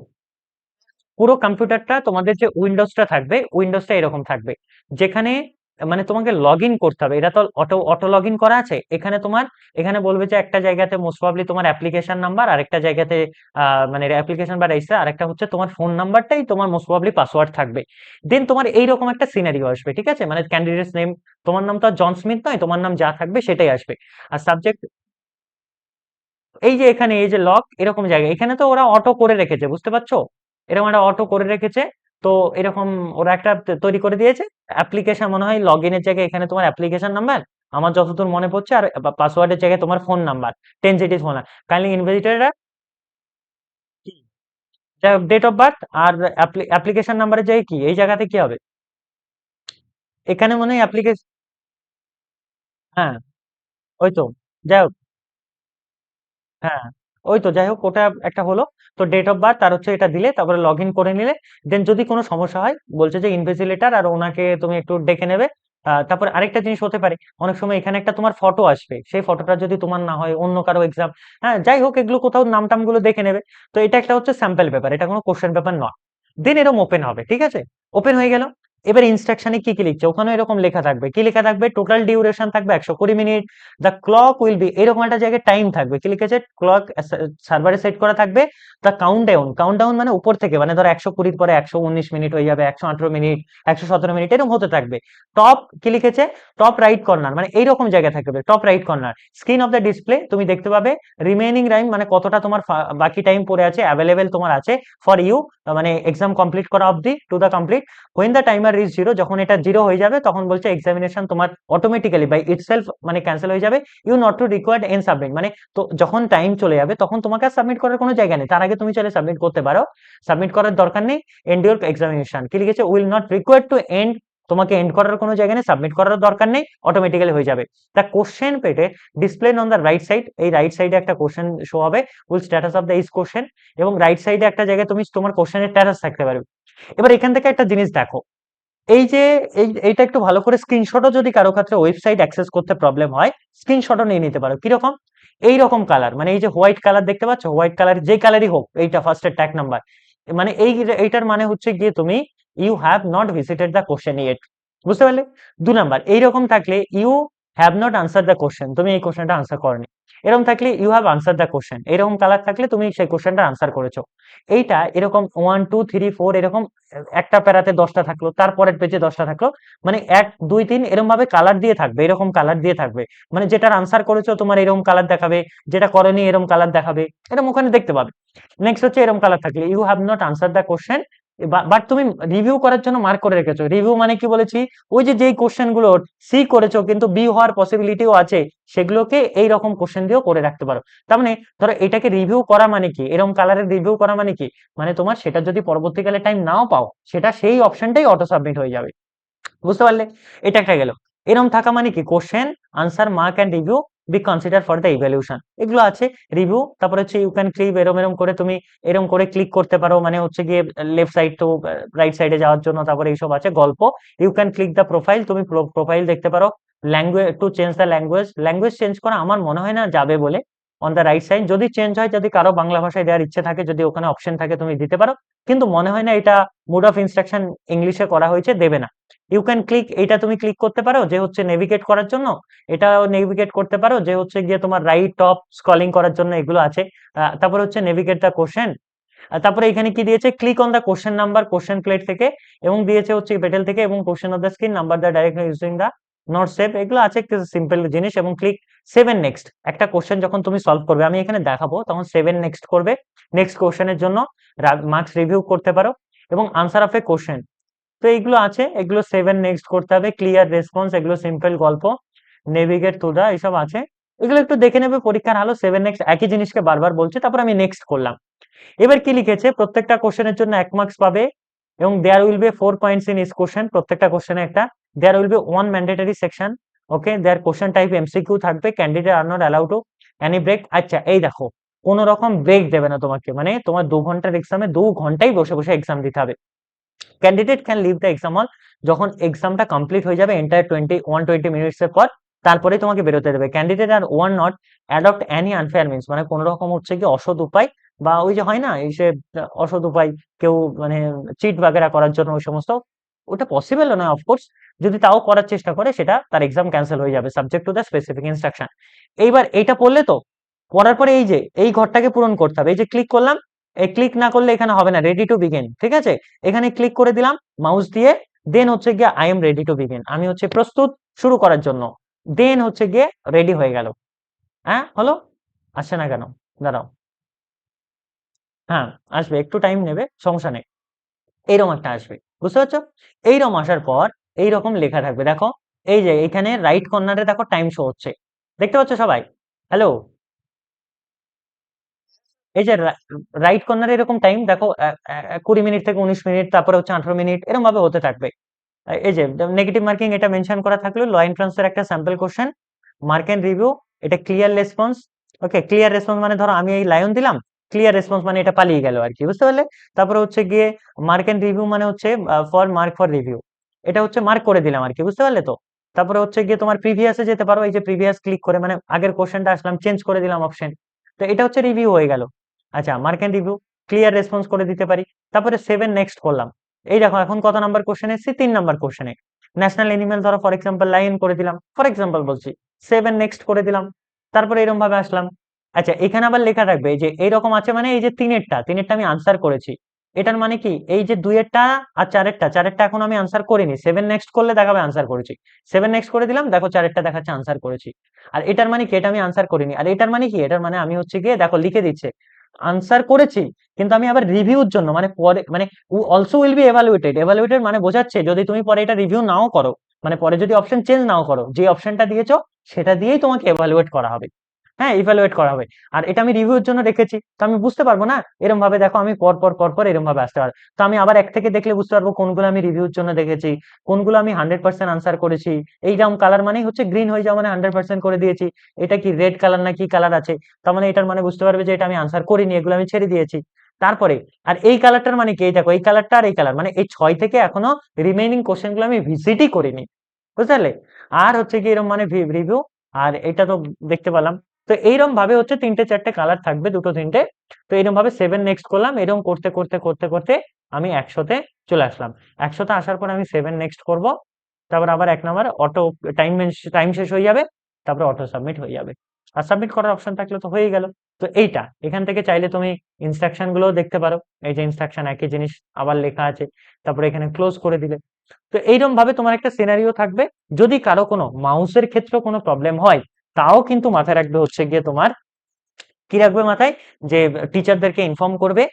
পুরো কম্পিউটারটা তোমাদের যে উইন্ডোজটা থাকবে, উইন্ডোজটা এরকম থাকবে, যেখানে মানে তোমাকে লগ ইন করতে হবে, এটা তো অটো অটো লগ ইন করা আছে, এখানে তোমার, এখানে বলবে যে একটা জায়গাতে মোস্ট প্রবাবলি তোমার অ্যাপ্লিকেশন নাম্বার, আর একটা জায়গাতে মানে অ্যাপ্লিকেশন বা রেজিস্টার, আর একটা হচ্ছে তোমার ফোন নাম্বারটাই তোমার মোস্ট প্রবাবলি পাসওয়ার্ড থাকবে। দেন তোমার এইরকম একটা সিনারিও আসবে, ঠিক আছে, মানে ক্যান্ডিডেটস নেম, তোমার নাম তো আর জন স্মিথ নয়, তোমার নাম যা থাকবে সেটাই আসবে। আর সাবজেক্ট, এই যে এখানে এই যে লক এরকম জায়গা, এখানে তো ওরা অটো করে রেখেছে, বুঝতে পারছো, এরকম একটা অটো করে রেখেছে। তো এরকম ওরা একটা তৈরি করে দিয়েছে অ্যাপ্লিকেশন, মনে হয় লগ ইনের জায়গায় এখানে তোমার অ্যাপ্লিকেশন নাম্বার, আমার যতদূর মনে পড়ছে, আর পাসওয়ার্ডের জায়গায় তোমার phone number, 10 digit phone. Kindly ইনভিজিটররা ডেট অফ বার্থ আর অ্যাপ্লিকেশন নাম্বারের জায়গায় কি এই জায়গাতে কি হবে, এখানে মনে হয় অ্যাপ্লিকেশন। হ্যাঁ, ওই তো, যাই হোক। হ্যাঁ, ওই তো যাই হোক, ওটা একটা হলো। তো ডেট অফ বার্থ আর হচ্ছে এটা দিলে, তারপরে লগ ইন করে নিলে, দেন যদি কোনো সমস্যা হয় বলছে যে ইনভিজিলেটর আর ওনাকে তুমি একটু ডেকে নেবে। তারপরে আরেকটা জিনিস হতে পারে, অনেক সময় এখানে একটা তোমার ফটো আসবে, সেই ফটোটা যদি তোমার না হয় অন্য কারো এক্সাম, হ্যাঁ যাই হোক, এগুলো কোথাও নাম টাম গুলো দেখে নেবে। তো এটা একটা হচ্ছে স্যাম্পল পেপার, এটা কোনো কোশ্চেন পেপার নয়। দেন এরকম ওপেন হবে, ঠিক আছে, ওপেন হয়ে গেল। এবার ইনস্ট্রাকশনে কি কি লিখছে, ওখানে এরকম লেখা থাকবে, কি লেখা থাকবে, টোটাল ডিউরেশন থাকবে 120 minute, the clock will be, এরকম একটা জায়গায় টাইম থাকবে, কি লিখেছে, ক্লক সার্ভারে সেট করা থাকবে, দ্য কাউন্টডাউন, কাউন্টডাউন মানে উপর থেকে, মানে ধরো 120 পরে 119 মিনিট হয়ে যাবে, 118 মিনিট, 117 মিনিট, এরকম হতে থাকবে। টপ কি লিখেছে, টপ রাইট কর্নার, মানে এইরকম জায়গায় থাকবে top right corner, screen off the display, তুমি দেখতে পাবে রিমেইনিং টাইম, মানে কতটা তোমার বাকি টাইম পড়ে আছে, অ্যাভেলেবেল তোমার আছে ফর ইউ, মানে এক্সাম কমপ্লিট করা অবধি, to the complete. When the timer reach zero, যখন এটা জিরো হয়ে যাবে তখন বলছে এক্সামিনেশন তোমার অটোমেটিক্যালি বাই ইটসেলফ মানে ক্যান্সেল হয়ে যাবে, you not to required and submit, মানে তো যখন টাইম চলে যাবে তখন তোমাকে আর সাবমিট করার কোনো জায়গা নেই, তার আগে তুমি চাইলে সাবমিট করতে পারো, সাবমিট করার দরকার নেই। এন্ড ইউর এক্সামিনেশন, কি লিখেছে, will not required to end, তোমাকে এন্ড করার কোনো জায়গা নেই, সাবমিট করার দরকার নেই, অটোমেটিক্যালি হয়ে যাবে। দ্য কোশ্চেন পেটে display on the right side, এই রাইট সাইডে একটা কোশ্চেন শো হবে, will status of the is question, এবং রাইট সাইডে একটা জায়গায় তুমি তোমার কোশ্চেনের স্ট্যাটাস থাকতে পারবে। এবার এখান থেকে একটা জিনিস দেখো, এই যে এইটা একটু ভালো করে স্ক্রিনশটও, যদি কারো ক্ষেত্রে ওয়েবসাইট অ্যাক্সেস করতে প্রবলেম হয়, স্ক্রিনশটও নিয়ে নিতে পারো। কিরকম, এইরকম কালার, মানে এই যে হোয়াইট কালার দেখতে পাচ্ছ, হোয়াইট কালার যে কালারই হোক, এইটা ফার্স্টের ট্যাগ নাম্বার, মানে এইটার মানে হচ্ছে গিয়ে তুমি you have not visited the question yet, বুঝতে পারলে। 2 নাম্বার, এইরকম থাকলে you have not answer the question, তুমি এই কোশ্চেনটা আনসার করনি। এরকম থাকলে you have answer the question, এরকম কালার থাকলে তুমি সেই কোশ্চেনটা আনসার করেছো। এইটা এরকম 1 2 3 4 এরকম, একটা প্যারাতে 10টা থাকলো, তারপরের পেজে 10টা থাকলো, মানে 1 2 3 এরকম ভাবে কালার দিয়ে থাকবে, এরকম কালার দিয়ে থাকবে, মানে যেটার আনসার করেছো তোমার এরকম কালার দেখাবে, যেটা করেনি এরকম কালার দেখাবে, এরকম ওখানে দেখতে পাবে। নেক্সট হচ্ছে এরকম কালার থাকলে you have not answer the question, but তুমি রিভিউ করার জন্য মার্ক করে রেখেছো। রিভিউ মানে কি বলেছি, ওই যে যেই কোশ্চেন গুলো সি করেছো কিন্তু বি হওয়ার পসিবিলিটিও আছে, সেগুলোকে এই রকম কোশ্চেন দিয়েও করে রাখতে পারো। তার মানে ধরো এটাকে রিভিউ করা মানে কি, এরকম কালারের রিভিউ করা মানে কি, মানে তোমার সেটা যদি পরবর্তীকালে টাইম নাও পাও, সেটা সেই অপশনটাই অটো সাবমিট হয়ে যাবে, বুঝতে পারলে। এটা একটা গেল। এরকম থাকা মানে কি, question answer mark and review be consider for the evaluation, এগুলো আছে রিভিউ। তারপরে হচ্ছে ইউ ক্যান ক্লিক, এরম এরম করে তুমি এরম করে ক্লিক করতে পারো, মানে হচ্ছে গিয়ে লেফট সাইড টু রাইট সাইডে যাওয়ার জন্য। তারপরে এইসব আছে গল্প, you can click the profile, তুমি প্রোফাইল দেখতে পারো। Language, to change the language, language change করা আমার মনে হয় না যাবে বলে, অন দ্য রাইট সাইড যদি চেঞ্জ হয়, যদি কারো বাংলা ভাষায় দেওয়ার ইচ্ছে থাকে, যদি ওখানে অপশন থাকে তুমি দিতে পারো, কিন্তু মনে হয় না এটা মোড অফ ইনস্ট্রাকশন ইংলিশে করা হয়েছে, দেবে না। ইউ ক্যান ক্লিক, এটা তুমি ক্লিক করতে পারো যে হচ্ছে নেভিগেট করার জন্য, এটা নেভিগেট করতে পারো যে হচ্ছে গিয়ে তোমার রাইট টপ স্ক্রলিং করার জন্য, এগুলো আছে। তারপরে হচ্ছে নেভিগেট দ্য কোশ্চেন, তারপরে এখানে কি দিয়েছে, click on the question number question plate থেকে, এবং দিয়েছে হচ্ছে পেটেল থেকে, এবং question of the screen number the direct using the not save, এগুলো আছে সিম্পল জিনিস। এবং ক্লিক সেভেন নেক্সট, একটা কোশ্চেন যখন তুমি সলভ করবে, আমি এখানে দেখাবো, তখন সেভেন নেক্সট করবে, নেক্সট কোশ্চেনের জন্য মার্কস রিভিউ করতে পারো, এবং আনসার অফ এ কোশ্চেন। তো এইগুলো আছে, এগুলো সেভেন নেক্সট করতে হবে, ক্লিয়ার রেসপন্স, এগুলো সিম্পল গল্প, নেভিগেট টু দা, এইসব আছে, এগুলো একটু দেখে নেবে পরীক্ষার হলো। সেভেন নেক্সট, একই জিনিসকে বারবার বলছে, তারপর আমি নেক্সট করলাম। এবার কি লিখেছে, প্রত্যেকটা কোশ্চেনের জন্য 1 মার্কস পাবে, এবং there will be 4 points in each question, প্রত্যেকটা কোশ্চেনে একটা, there will be one mandatory section, okay, there question type MCQ থাকবে, candidate are not allowed to any break. আচ্ছা এই দেখো, কোন রকম ব্রেক দেবে না তোমাকে, মানে তোমার 2 ঘন্টার এক্সামে 2 ঘন্টাই বসে বসে এক্সাম দিতে হবে। Candidate can leave the exam hall, যখন এক্সামটা কমপ্লিট হয়ে যাবে এন্টায়ার 120 মিনিটস এর পর, তারপরে তোমাকে বেরোতে দেবে। Candidate are one not adopt any unfair means, মানে কোন রকম হচ্ছে কি অসৎ উপায়, বা ওই যে হয় না এই সে অসৎ উপায়, কেউ মানে চিট বাগেরা করার জন্য ওই সমস্ত, ওটা পসিবল নয় অফকোর্স। যদি তাও করার চেষ্টা করে, সেটা তার এক্সাম ক্যান্সেল হয়ে যাবে, subject to the specific instruction. এইবার এইটা পড়লে তো, পড়ার পরে এই যে এই ঘরটাকে পূরণ করতে হবে, এই যে ক্লিক করলাম, এই ক্লিক না করলে এখানে হবে না, রেডি টু বিগিন, ঠিক আছে, এখানে ক্লিক করে দিলাম মাউস দিয়ে, দেন হচ্ছে গিয়ে I am ready to begin, আমি হচ্ছে প্রস্তুত শুরু করার জন্য, দেন হচ্ছে গিয়ে রেডি হয়ে গেল। হ্যাঁ হলো, আসছে না কেন, দাঁড়াও, হ্যাঁ আসবে, একটু টাইম নেবে, সমস্যা নেই। এইরকম একটা আসবে, বুঝতে পারছো? এইরকম আসার পর এইরকম লেখা থাকবে, দেখো এই যে এখানে রাইট কর্নারে দেখো টাইম শো হচ্ছে, দেখতে পাচ্ছ সবাই? হ্যালো, এই যে রাইট কর্নারে এরকম টাইম দেখো, 20 মিনিট থেকে 19 মিনিট, তারপরে হচ্ছে 18 মিনিট, এরকম ভাবে হতে থাকবে। এই যে নেগেটিভ মার্কিং এটা মেনশন করা থাকলো, ল এন্ট্রান্সের একটা sample question, mark and review, এটা clear response. Okay, clear response মানে ধরো আমি এই লায়ন দিলাম, ক্লিয়ার রেসপন্স মানে এটা পালিয়ে গেল আর কি, বুঝতে পারলে? তারপরে হচ্ছে গিয়ে মার্ক এন্ড রিভিউ মানে হচ্ছে ফর মার্ক ফর রিভিউ, এটা হচ্ছে মার্ক করে দিলাম আর কি, বুঝতে পারলে তো? তারপরে হচ্ছে গিয়ে তোমার প্রিভিয়াসে যেতে পারো, এই যে প্রিভিয়াস ক্লিক করে মানে আগের কোশ্চেনটা আসলাম, চেঞ্জ করে দিলাম অপশন, তো এটা হচ্ছে রিভিউ হয়ে গেল। আচ্ছা, mark and review, clear response করে দিতে পারি। তারপরে 7 নেক্সট করলাম, এই দেখো এখন কত নাম্বার কোশ্চেন এসেছি, 3 নাম্বার কোশ্চেনে। ন্যাশনাল এনিম্যাল ধরো ফর এক্সাম্পল লায়ন করে দিলাম, ফর এক্সাম্পল বলছি, 7 নেক্সট করে দিলাম। তারপরে এরকম ভাবে আসলাম। আচ্ছা, এখানে আবার লেখা থাকবে এই যে এইরকম আছে, মানে এই যে তিনেরটা তিনেরটা আমি আনসার করেছি, এটার মানে কি এই যে দুইয়েরটা আর চারেরটা চারেরটা এখন আমি আনসার করিনি, 7 নেক্সট করলে দেখাবে আনসার করেছি, 7 নেক্সট করে দিলাম, দেখো চারেরটা দেখাচ্ছে আনসার করেছি। আর এটার মানে কি, এটা আমি আনসার করিনি, আর এটার মানে কি, এটার মানে আমি হচ্ছে গিয়ে দেখো লিখে দিচ্ছে আনসার করেছি, কিন্তু আমি আবার রিভিউর জন্য মানে পরে মানে অলসো উইল বি এভালুয়েটেড, এভালুয়েটেড মানে বোঝাচ্ছে যদি তুমি পরে এটা রিভিউ নাও করো, মানে পরে যদি অপশন চেঞ্জ নাও করো, যে অপশনটা দিয়েছো সেটা দিয়েই তোমাকে এভালুয়েট করা হবে। হ্যাঁ, ইভালুয়েট করা হবে। আর এটা আমি রিভিউর জন্য রেখেছি, তো আমি বুঝতে পারবো না এরকম ভাবে, দেখো আমি পর পর পর পর এরকম ভাবে আসতে পারবো, তো আমি আবার এক থেকে দেখলে বুঝতে পারবো কোনগুলো আমি রিভিউর জন্য দেখেছি, কোনগুলো আমি 100% আনসার করেছি। এইরকম কালার মানেই হচ্ছে গ্রিন হয়ে যাওয়া মানে 100% করে দিয়েছি, এটা কি রেড কালার না কি কালার আছে, তার মানে এটার মানে বুঝতে পারবে যে এটা আমি আনসার করিনি, এগুলো আমি ছেড়ে দিয়েছি। তারপরে আর এই কালারটার মানে কি, এই দেখো এই কালারটা আর এই কালার মানে এই 6 থেকে এখনো রিমেইনিং কোশ্চেন গুলো আমি ভিজিটই করিনি, বুঝতে পারলে? আর হচ্ছে কি এরকম মানে রিভিউ, আর এটা তো দেখতে পেলাম। তো এইরকম ভাবে হচ্ছে 3টে 4টে কালার থাকবে, 2টো 3টে। তো এরকম ভাবে 7 নেক্সট করলাম, এরকম করতে করতে করতে করতে আমি 100তে চলে আসলাম। 100তে আসার পর আমি 7 নেক্সট করব, তারপর আবার 1 নাম্বার অটো, টাইম টাইম শেষ হয়ে যাবে, তারপরে অটো সাবমিট হয়ে যাবে। আর সাবমিট করার অপশন থাকলে তো হয়ে গেল। তো এইটা এখান থেকে চাইলে তুমি ইনস্ট্রাকশন গুলোও দেখতে পারো, এই যে ইনস্ট্রাকশন একই জিনিস আবার লেখা আছে, তারপরে এখানে ক্লোজ করে দিলে। তো এইরকম ভাবে তোমার একটা সিনারিও থাকবে। যদি কারো কোনো মাউসের ক্ষেত্রে কোনো প্রবলেম হয়, তাও কিন্তু মাথায় রাখবে হচ্ছে গিয়ে তোমার, কি রাখবে মাথায়, যে টিচারদেরকে ইনফর্ম করবে,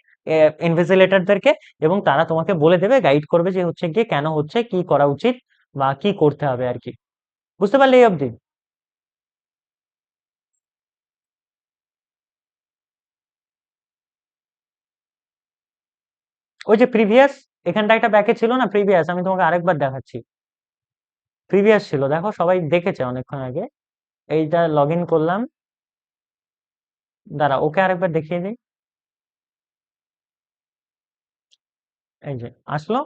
ইনভিজিলেটরদেরকে, এবং তারা তোমাকে বলে দেবে, গাইড করবে যে হচ্ছে গিয়ে কেন হচ্ছে, কি করা উচিত বা কি করতে হবে আর কি। বুঝতে পারলে এই অবধি? ওই যে প্রিভিয়াস, এখানটা একটা ব্যাকে ছিল না প্রিভিয়াস, আমি তোমাকে আরেকবার দেখাচ্ছি। প্রিভিয়াস ছিল, দেখো সবাই দেখেছে অনেকক্ষণ আগে। এইটা লগ ইন করলাম, দাঁড়া ওকে আরেকবার দেখিয়ে দিই। এই যে আসলো,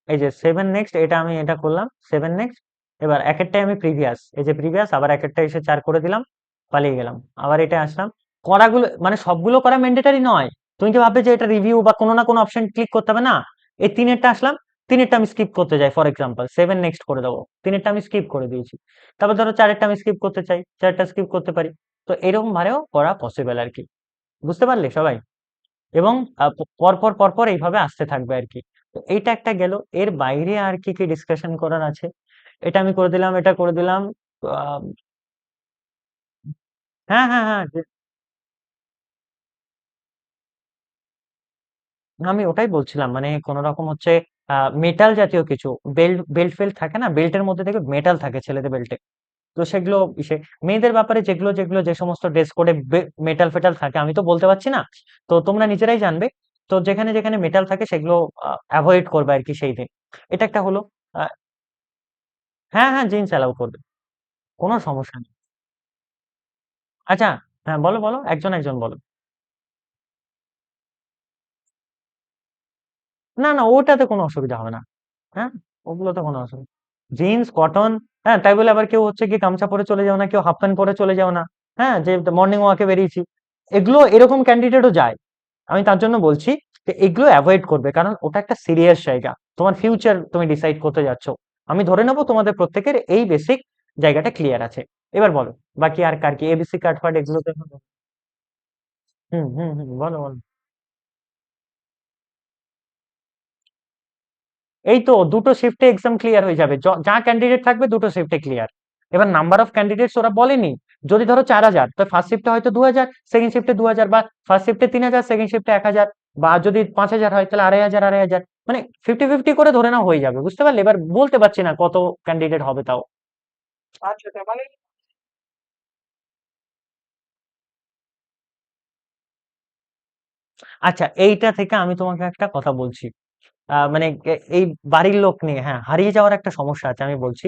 এই যে 7 নেক্সট, এটা আমি এটা করলাম 7 নেক্সট। এবার একেরটাই আমি প্রিভিয়াস, এই যে প্রিভিয়াস, আবার একেরটা এসে 4 করে দিলাম, পালিয়ে গেলাম, আবার এটা আসলাম। করাগুলো মানে সবগুলো করা ম্যান্ডেটারি নয়, তুমি কি ভাববে যে এটা রিভিউ বা কোনো না কোনো অপশন ক্লিক করতে হবে না। এই তিনেরটা আসলাম, তিনেরটা আমি স্কিপ করতে চাই, ফর এক্সাম্পল 7 নেক্সট করে দেবো, তিনেরটা আমি স্কিপ করে দিয়েছি। তারপর ধরো চারেরটা আমি স্কিপ করতে চাই, চারটা স্কিপ করতে পারি। তো এরকম ভাবেও করা পসিবল আর কি, বুঝতে পারলে সবাই? এবং পরপর পরপর এইভাবে আসতে থাকবে আর কি। তো এইটা একটা গেল, এর বাইরে আর কি কি ডিসকাশন করার আছে? এটা আমি করে দিলাম, এটা করে দিলাম। আহ, হ্যাঁ হ্যাঁ হ্যাঁ, আমি ওটাই বলছিলাম, মানে কোন রকম হচ্ছে মেটাল জাতীয় কিছু, বেল্ট বেল্ট ফেল্ট থাকে না, বেল্টের মধ্যে থেকে মেটাল থাকে ছেলেদের বেল্টে, তো সেগুলো মেয়েদের ব্যাপারে যেগুলো যেগুলো যে সমস্ত ড্রেস কোডে মেটাল ফেটাল থাকে আমি তো বলতে পারছি না, তো তোমরা নিজেরাই জানবে। তো যেখানে যেখানে মেটাল থাকে সেগুলো অ্যাভয়েড করবে আর কি সেই দিন। এটা একটা হলো। আহ, হ্যাঁ হ্যাঁ, জিন্স অ্যালাউ করবে, কোনো সমস্যা নেই। আচ্ছা, হ্যাঁ বলো বলো, একজন একজন বলো। না না, ওটাতে কোনো অসুবিধা হবে না। হ্যাঁ, ওগুলোতে কোনো অসুবিধা, জিন্স কটন, হ্যাঁ, তাই বলে আবার কেউ হচ্ছে কি গামছা পরে চলে যাও না, কেউ হাফ প্যান্ট পরে চলে যাও না। হ্যাঁ, যে মর্নিং ওয়াকে বেরিয়েছি, এগুলো এরকম ক্যান্ডিডেটও যায়। আমি তার জন্য বলছি যে এগুলো অ্যাভয়েড করবে, কারণ ওটা একটা সিরিয়াস জায়গা, তোমার ফিউচার তুমি ডিসাইড করতে যাচ্ছ। আমি ধরে নেবো তোমাদের প্রত্যেকের এই বেসিক জায়গাটা ক্লিয়ার আছে। এবার বলো, বাকি আর কার কি এবিসি কার্ড ফার্ড এগুলোতে হলো? হুম হুম হুম, বলো বলো। এই তো 2টো শিফটে এক্সাম ক্লিয়ার হয়ে যাবে, যা ক্যান্ডিডেট থাকবে 2টো শিফটে ক্লিয়ার। এবার নাম্বার অফ ক্যান্ডিডেটস ওরা বলেনি, যদি ধরো 4,000, তো ফার্স্ট শিফটে হয়তো 2,000, সেকেন্ড শিফটে 2,000, বা ফার্স্ট শিফটে 3,000, সেকেন্ড শিফটে 1,000, বা যদি 5,000 হয় তাহলে 2,500 2,500, মানে 50-50 করে ধরে নাও হয়ে যাবে, বুঝতে পারলে? এবার বলতে পারছি না কত ক্যান্ডিডেট হবে তাও। আচ্ছা আচ্ছা, মানে আচ্ছা, এইটা থেকে আমি তোমাকে একটা কথা বলছি। মানে এই বাড়ির লোক নিয়ে, হ্যাঁ, হারিয়ে যাওয়ার একটা সমস্যা আছে, আমি বলছি।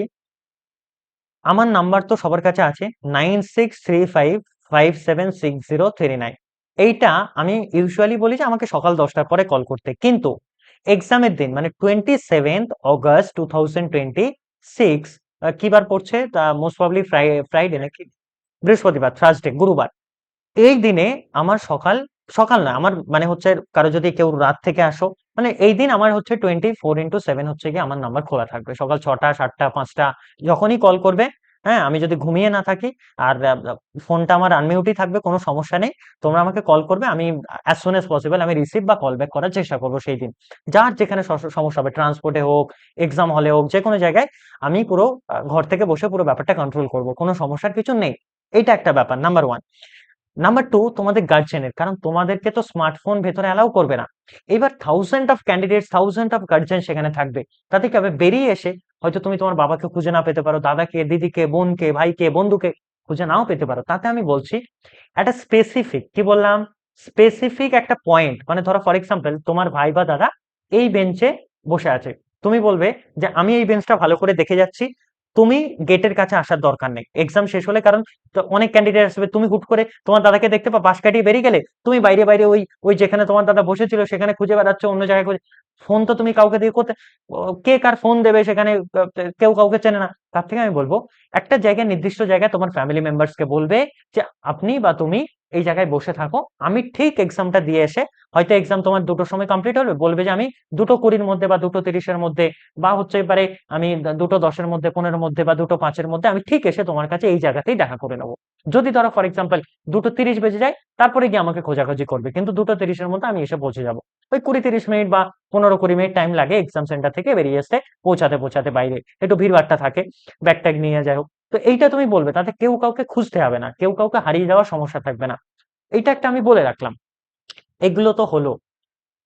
আমার নাম্বার তো সবার কাছে আছে, 9635576039। এইটা আমি ইউজুয়ালি বলি যে আমাকে সকাল 10টার পরে কল করতে, কিন্তু এক্সামের দিন মানে 27 অগস্ট 2026, কি বার পড়ছে তা? মোস্ট প্রবাবলি ফ্রাইডে নাকি বৃহস্পতিবার, থার্সডে, গুরুবার। এই দিনে আমার সকাল, সকাল না, আমার মানে হচ্ছে কারো যদি কেউ রাত থেকে আসো, মানে এই দিন আমার হচ্ছে 24x7 হচ্ছে কি আমার নাম্বার খোলা থাকবে, সকাল 6টা 7টা 5টা যখনই কল করবে। হ্যাঁ, আমি যদি ঘুমিয়ে না থাকি আর ফোনটা আমার আনমিউটই থাকবে, কোনো সমস্যা নেই। তোমরা আমাকে কল করবে, আমি অ্যাজ সুন এজ পসিবল আমি রিসিভ বা কল ব্যাক করার চেষ্টা করবো সেই দিন। যার যেখানে সমস্যা হবে, ট্রান্সপোর্টে হোক, এক্সাম হলে হোক, যে কোনো জায়গায় আমি পুরো ঘর থেকে বসে পুরো ব্যাপারটা কন্ট্রোল করবো, কোনো সমস্যার কিছু নেই। এইটা একটা ব্যাপার, নাম্বার 1। নাম্বার 2, তোমাদের গার্জেনের, কারণ তোমাদেরকে তো স্মার্টফোন ভেতরে অ্যালাউ করবে না। এবার thousand of candidates, thousand of guardian সেখানে থাকবে। তাতে কি হবে, বেরিয়ে এসে হয়তো তুমি তোমার বাবাকে খুঁজে না পেতে পারো, দাদাকে, দিদিকে, বোনকে, ভাইকে, বন্ধুকে খুঁজে নাও পেতে পারো। তাতে আমি বলছি একটা স্পেসিফিক, কি বললাম, স্পেসিফিক একটা পয়েন্ট, মানে ধরো ফর এক্সাম্পল তোমার ভাই বা দাদা এই বেঞ্চে বসে আছে, তুমি বলবে যে আমি এই বেঞ্চটা ভালো করে দেখে যাচ্ছি, তুমি গেটের কাছে আসার দরকার নেই এক্সাম শেষ হলে, কারণ তো অনেক ক্যান্ডিডেট আসবে, তুমি হুট করে তোমার দাদাকে দেখতে পাস কাটিয়ে বেরিয়ে গেলে, তুমি বাইরে বাইরে ওই ওই যেখানে তোমার দাদা বসেছিল সেখানে খুঁজে বেড়াচ্ছ, অন্য জায়গায় খুঁজে। ফোন তো তুমি কাউকে দিয়ে করতে, কে কার ফোন দেবে সেখানে, কেউ কাউকে চেনে না। তার থেকে আমি বলবো একটা জায়গায়, নির্দিষ্ট জায়গায় তোমার ফ্যামিলি মেম্বার্সকে বলবে যে আপনি বা তুমি এই জায়গায় বসে থাকো, আমি ঠিক এক্সামটা দিয়ে এসে, হয়তো এক্সাম তোমার 2টোর সময় কমপ্লিট হবে, বলবে যে আমি 2টো 20-র মধ্যে বা 2টো 30-এর মধ্যে, বা হচ্ছে এবারে আমি 2টো 10-এর মধ্যে, 15-এর মধ্যে বা 2টো 5-এর মধ্যে আমি ঠিক এসে তোমার কাছে এই জায়গাতেই দেখা করে নেবো। যদি ধরো ফর এক্সাম্পল 2টো 30 বেজে যায়, তারপরে গিয়ে আমাকে খোঁজাখুঁজি করবে, কিন্তু 2টো 30-এর মধ্যে আমি এসে পৌঁছে যাবো। ওই 20-30 মিনিট বা 15-20 মিনিট টাইম লাগে এক্সাম সেন্টার থেকে বেরিয়ে আসতে, পৌঁছাতে পৌঁছাতে বাইরে একটু ভিড়ভাট্টা থাকে, ব্যাগ ট্যাগ নিয়ে যাই হোক। তো এইটা তুমি বলবে, তাতে কেউ কাউকে খুঁজতে হবে না, কেউ কাউকে হারিয়ে যাওয়ার সমস্যা থাকবে না। এইটা একটা আমি বলে রাখলাম। এগুলো তো হলো।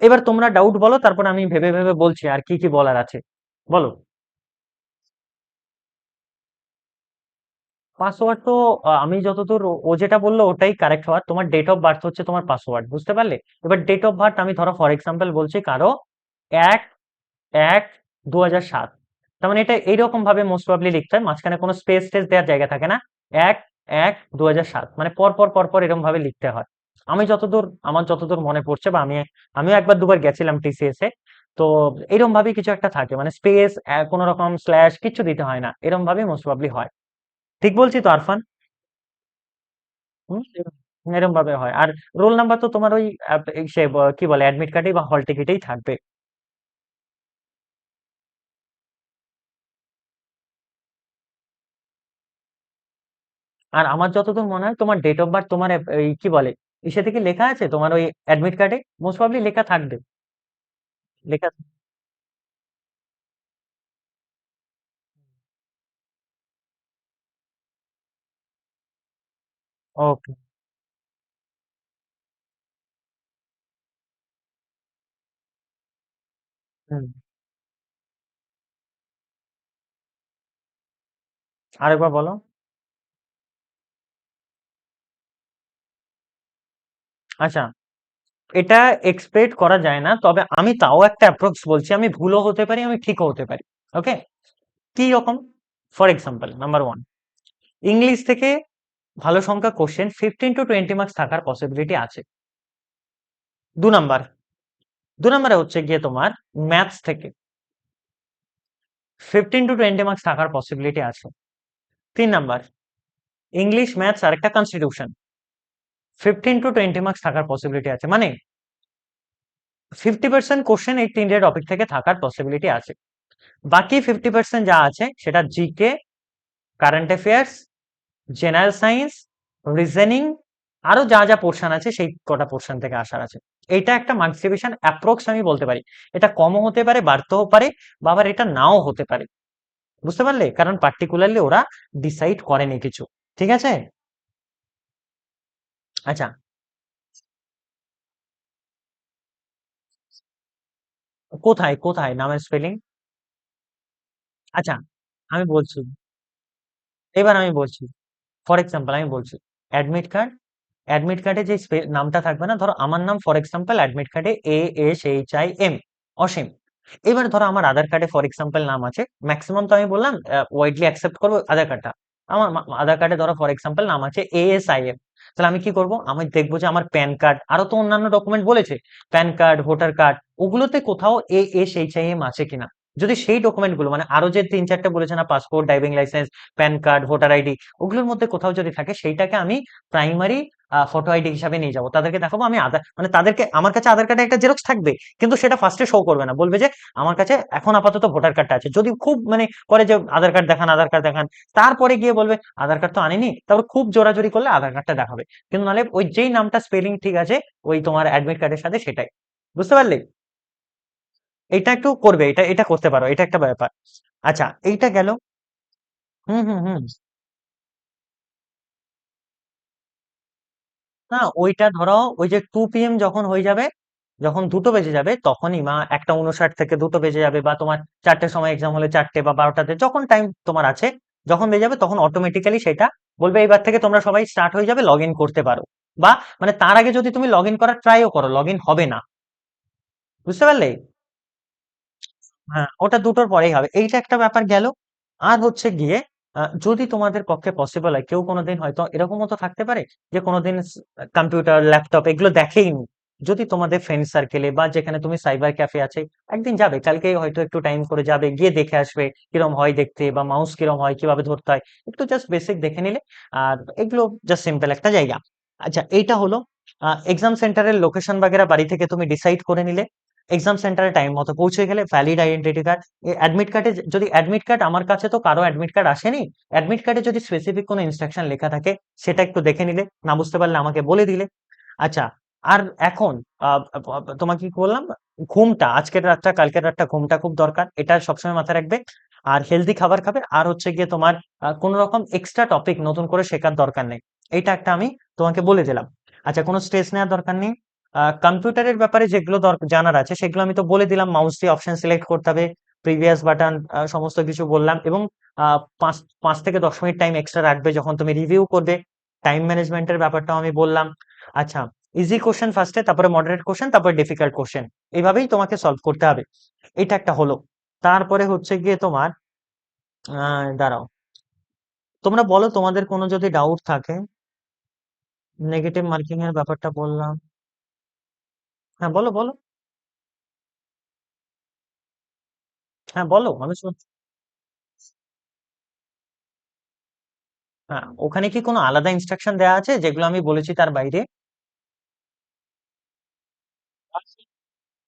এবার তোমরা ডাউট বলো, তারপর আমি ভেবে ভেবে বলছি আর কি কি বলার আছে। বলো। পাসওয়ার্ড তো আমি যতদূর, ও যেটা বললো ওটাই কারেক্ট হওয়ার, তোমার ডেট অফ বার্থ হচ্ছে তোমার পাসওয়ার্ড, বুঝতে পারলে? এবার ডেট অফ বার্থ আমি ধরো ফর এক্সাম্পল বলছি কারো 1-1-2007, তার মানে এটা এইরকম ভাবে মোস্ট প্রবাবলি লিখতে হয়, মাঝখানে কোনো স্পেস টেস দেওয়ার জায়গা থাকে না। 1-1-2007 মানে পর পর পর পর এরকম ভাবে লিখতে হয়। আমি যতদূর, আমার যতদূর মনে পড়ছে, বা আমিও একবার দুবার গেছিলাম টিসিএস এ, তো এরকম ভাবে কিছু একটা থাকে, মানে স্পেস, কোনো রকম স্ল্যাশ কিছু দিতে হয় না, এরকম ভাবে মোস্ট প্রবাবলি হয়। ঠিক বলছি তো আরফান? হুম, এরকম ভাবে হয়। আর রোল নাম্বার তো তোমার ওই সে কি বলে অ্যাডমিট কার্ডেই বা হল টিকিটেই থাকবে। আর আমার যতদূর মনে হয় তোমার ডেট অফ বার্থ তোমার এই কি বলে ইসে থেকে লেখা আছে, তোমার ওই অ্যাডমিট কার্ডে মোস্ট প্রবাবলি লেখা থাকবে। লেখা। ওকে। হুম। আরেকবার বলো। আচ্ছা, এটা এক্সপেক্ট করা যায় না, তবে আমি তাও একটা অ্যাপ্রক্স বলছি, আমি ভুলও হতে পারি, আমি ঠিকও হতে পারি। ওকে। কি রকম? ফর এক্সাম্পল নাম্বার 1, ইংলিশ থেকে ভালো সংখ্যা কোশ্চেন 15-20 মার্কস থাকার পসিবিলিটি আছে। 2 নাম্বার, 2 নাম্বারে হচ্ছে গিয়ে তোমার ম্যাথস থেকে 15-20 মার্কস থাকার পসিবিলিটি আছে। 3 নাম্বার, ইংলিশ, ম্যাথস আর একটা কনস্টিটিউশন, 15-20 মার্কস থাকার পসিবিলিটি আছে, মানে 50% কোশ্চেন এই তিনটে টপিক থেকে থাকার পসিবিলিটি আছে। বাকি 50% যা আছে সেটা GK, current affairs, general science, reasoning, আরো যা যা পোর্শন আছে সেই কটা পোর্শন থেকে আসার আছে। এইটা একটা মার্কস ডিভিশন অ্যাপ্রক্স আমি বলতে পারি। এটা কমও হতে পারে, বাড়তেও পারে, বা আবার এটা নাও হতে পারে। বুঝতে পারলে? কারণ পার্টিকুলারলি ওরা ডিসাইড করেনি কিছু। ঠিক আছে। আচ্ছা। কোথায় কোথায় নামের স্পেলিং? আচ্ছা, আমি বলছি, এবার আমি বলছি, ফর এক্সাম্পল আমি বলছি, অ্যাডমিট কার্ড, অ্যাডমিট কার্ডে যে নামটা থাকবে না, ধরো আমার নাম ফর এক্সাম্পল অ্যাডমিট কার্ডে ASHIM, অসীম। এবার ধরো আমার আধার কার্ডে ফর এক্সাম্পল নাম আছে, ম্যাক্সিমাম তো আমি বললাম ওয়াইডলি অ্যাকসেপ্ট করবো আধার কার্ডটা। আমার আধার কার্ডে ধরো ফর এক্সাম্পল নাম আছে ASIM। তাহলে আমি কি করব, আমি দেখবো যে আমার প্যান কার্ড, আরো তো অন্যান্য ডকুমেন্ট বলেছে, প্যান কার্ড, ভোটার কার্ড, ওগুলোতে কোথাও ASHIM আছে কিনা। যদি সেই ডকুমেন্ট গুলো মানে আরো যে 3-4টে বলেছে না, passport, driving licence, pan card, voter ID, ওগুলোর মধ্যে কোথাও যদি থাকে সেইটাকে আমি প্রাইমারি ফটো আইডি হিসাবে নিয়ে যাবো, তাদেরকে দেখাবো আমি আধার, মানে তাদেরকে আমার কাছে আধার কার্ডে একটা জেরক্স থাকবে, কিন্তু সেটা ফার্স্টে শো করবে না, বলবে যে আমার কাছে এখন আপাতত ভোটার কার্ডটা আছে। যদি খুব মানে করে যে আধার কার্ড দেখান, আধার কার্ড দেখান, তারপরে গিয়ে বলবে আধার কার্ড তো আনিনি, তারপর খুব জোরাজোরি করলে আধার কার্ডটা দেখাবে। কিন্তু নাহলে ওই যেই নামটা স্পেলিং ঠিক আছে ওই তোমার অ্যাডমিট কার্ডের সাথে, সেটাই। বুঝতে পারলে? এটা একটু করবে, এটা এটা করতে পারো, এটা একটা ব্যাপার। আচ্ছা, এইটা গেল। হুম হুম হুম। না, ওইটা ধরো ওই যে 2 PM যখন হয়ে যাবে, যখন 2টো বেজে যাবে তখনই, 1:59 থেকে 2টো বেজে যাবে, বা তোমার 4টের সময় এক্সাম হলে 4টে বা 12টাতে, যখন টাইম তোমার আছে, যখন বেজে যাবে তখন অটোমেটিক্যালি সেটা বলবে এইবার থেকে তোমরা সবাই স্টার্ট হয়ে যাবে, লগ ইন করতে পারো। বা মানে তার আগে যদি তুমি লগ ইন করার ট্রাইও করো, লগ ইন হবে না। বুঝতে পারলে? হ্যাঁ, ওটা 2টোর পরেই হবে, এইটা একটা ব্যাপার গেল। আর হচ্ছে গিয়ে যদি তোমাদের পক্ষে পসিবল হয়, কেউ কোনোদিন হয়তো এরকমও তো থাকতে পারে যে কোনোদিন কম্পিউটার, ল্যাপটপ এগুলো দেখেইনি, যদি তোমাদের ফ্রেন্ড সার্কেলে বা যেখানে তুমি সাইবার ক্যাফে আছে, একদিন যাবে, কালকে হয়তো একটু টাইম করে যাবে, গিয়ে দেখে আসবে কিরম হয় দেখতে, বা মাউস কিরম হয়, কিভাবে ধরতে হয়, একটু জাস্ট বেসিক দেখে নিলে। আর এগুলো জাস্ট সিম্পল একটা জায়গা। আচ্ছা, এইটা হলো এক্সাম সেন্টারের লোকেশন বাগেরা বাড়ি থেকে তুমি ডিসাইড করে নিলে। এক্সাম সেন্টারে টাইম মতো পৌঁছে গেলে, ভ্যালিড আইডেন্টিটি কার্ড, অ্যাডমিট কার্ডে, যদি অ্যাডমিট কার্ড, আমার কাছে তো কারো অ্যাডমিট কার্ড আসেনি, অ্যাডমিট কার্ডে যদি স্পেসিফিক কোনো ইনস্ট্রাকশন লেখা থাকে সেটা একটু দেখে নিলে, না বুঝতে পারলে আমাকে বলে দিলে। আচ্ছা, আর এখন তোমাকে কি বললাম, ঘুমটা, আজকের রাতটা কালকের রাতটা ঘুমটা খুব দরকার, এটা সবসময় মাথায় রাখবে। আর হেলদি খাবার খাবে, আর হচ্ছে গিয়ে তোমার কোনো রকম এক্সট্রা টপিক নতুন করে শেখার দরকার নেই। এইটা একটা আমি তোমাকে বলে দিলাম। আচ্ছা, কোনো স্ট্রেস নেওয়ার দরকার নেই। কম্পিউটারের ব্যাপারে যেগুলো জানার আছে সেগুলো আমি তো বলে দিলাম, মাউস দিয়ে অপশন সিলেক্ট করতে হবে, প্রিভিয়াস বাটন, সমস্ত কিছু বললাম। এবং 5 থেকে 10 মিনিট টাইম এক্সট্রা রাখবে যখন তুমি রিভিউ করবে। টাইম ম্যানেজমেন্টের ব্যাপারটাও আমি বললাম। আচ্ছা, ইজি কোশ্চেন ফার্স্টে, তারপরে মডারেট কোশ্চেন, তারপরে ডিফিকাল্ট কোশ্চেন, এইভাবেই তোমাকে সলভ করতে হবে। এটা একটা হলো। তারপরে হচ্ছে গিয়ে তোমার দাঁড়াও, তোমরা বলো তোমাদের কোনো যদি ডাউট থাকে। নেগেটিভ মার্কিং এর ব্যাপারটা বললাম। হ্যাঁ, বলো বলো। হ্যাঁ, বলো, আমি শুনছি। হ্যাঁ, ওখানে কি কোনো আলাদা ইনস্ট্রাকশন দেওয়া আছে যেগুলো আমি বলেছি তার বাইরে?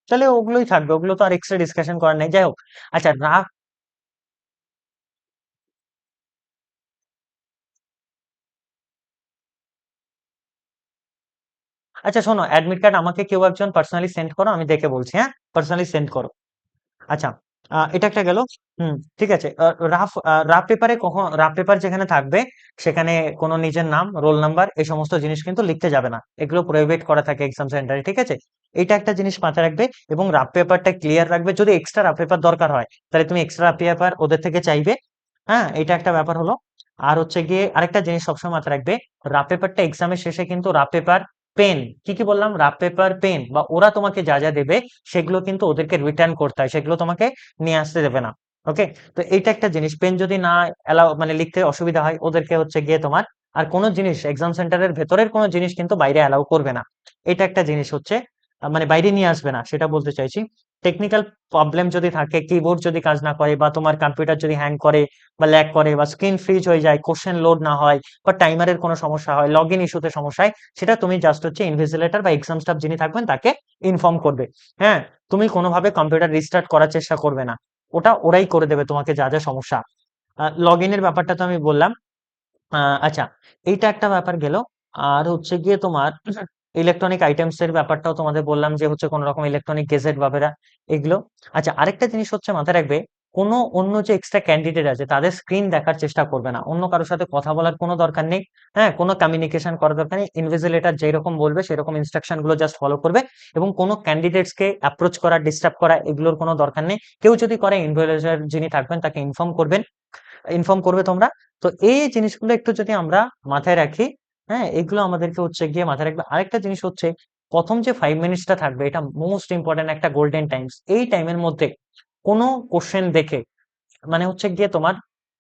তাহলে ওগুলোই থাকবে, ওগুলো তো আর এক্সট্রা ডিসকাশন করার নেই, যাই হোক। আচ্ছা, রাফ। আচ্ছা, শোনো, অ্যাডমিট কার্ড আমাকে কেউ একজন পার্সোনালি সেন্ড করো, আমি দেখে বলছি, হ্যাঁ, পার্সোনালি সেন্ড করো। আচ্ছা, এটা একটা গেল। হুম, ঠিক আছে। রাফ রাফ পেপারে, কখন রাফ পেপার যেখানে থাকবে সেখানে কোনো নিজের নাম, রোল নাম্বার, এই সমস্ত জিনিস কিন্তু লিখতে যাবে না, এগুলো প্রোহিবিট করা থাকে এক্সাম সেন্টারে, ঠিক আছে? এটা একটা জিনিস মাথায় রাখবে। এবং রাফ পেপারটা ক্লিয়ার রাখবে, যদি এক্সট্রা রাফ পেপার দরকার হয় তাহলে তুমি এক্সট্রা রাফ পেপার ওদের থেকে চাইবে। হ্যাঁ, এটা একটা ব্যাপার হলো। আর হচ্ছে গিয়ে আরেকটা জিনিস সবসময় মাথায় রাখবে, রাফ পেপারটা এক্সামের শেষে কিন্তু রাফ পেপার, পেন, কি কি বললাম, রাফ পেপার, পেন, বা ওরা তোমাকে যা যা দেবে সেগুলো কিন্তু ওদেরকে রিটার্ন করতে হয়, সেগুলো তোমাকে নিয়ে আসতে দেবে না। ওকে? তো এইটা একটা জিনিস, পেন যদি না এলাও, মানে লিখতে অসুবিধা হয়, ওদেরকে হচ্ছে গিয়ে তোমার আর কোনো জিনিস এক্সাম সেন্টারের ভেতরের কোনো জিনিস কিন্তু বাইরে অ্যালাউ করবে না। এটা একটা জিনিস হচ্ছে, মানে বাইরে নিয়ে আসবে না, সেটা বলতে চাইছি। টেকনিক্যাল প্রবলেম যদি থাকে, কিবোর্ড যদি কাজ না করে, বা তোমার কম্পিউটার যদি হ্যাং করে বা ল্যাগ করে, বা স্ক্রিন ফ্রিজ হয়ে যায়, কোশ্চেন লোড না হয়, বা টাইমারের কোনো সমস্যা হয়, লগ ইন ইস্যুতে সমস্যা হয়, সেটা তুমি জাস্ট হচ্ছে ইনভিজিলেটর বা এক্সাম স্টাফ যিনি থাকবেন তাকে ইনফর্ম করবে। হ্যাঁ, তুমি কোনোভাবে কম্পিউটার রিস্টার্ট করার চেষ্টা করবে না, ওটা ওরাই করে দেবে তোমাকে যা যা সমস্যা। লগ ইনের ব্যাপারটা তো আমি বললাম। আচ্ছা, এইটা একটা ব্যাপার গেল। আর হচ্ছে গিয়ে তোমার ইলেকট্রনিক আইটেমস এর ব্যাপারটাও তোমাদের বললাম, যে হচ্ছে কোন রকম ইলেকট্রনিক গেজেট বাবেরা, এগুলো। আচ্ছা, আরেকটা জিনিস হচ্ছে মাথায় রাখবে, কোনো অন্য যে এক্সট্রা ক্যান্ডিডেট আছে তাদের স্ক্রিন দেখার চেষ্টা করবে না, অন্য কারোর সাথে কথা বলার কোনো দরকার নেই। হ্যাঁ, কোনো কমিউনিকেশন করার দরকার নেই, ইনভিজিলেটর যেরকম বলবে সেরকম ইনস্ট্রাকশন গুলো জাস্ট ফলো করবে। এবং কোনো ক্যান্ডিডেটস কে অ্যাপ্রোচ করা, ডিস্টার্ব করা এগুলোর কোনো দরকার নেই। কেউ যদি করে, ইনভিজিলেটর যিনি থাকবেন তাকে ইনফর্ম করবে তোমরা। তো এই জিনিসগুলো একটু যদি আমরা মাথায় রাখি, হ্যাঁ, এগুলো আমাদেরকে হচ্ছে গিয়ে মাথায় রাখবে। আরেকটা জিনিস হচ্ছে, প্রথম যে 5 মিনিটসটা থাকবে এটা মোস্ট ইম্পর্টেন্ট একটা গোল্ডেন টাইমস। এই টাইমের মধ্যে কোনো কোশ্চেন দেখে মানে হচ্ছে গিয়ে তোমার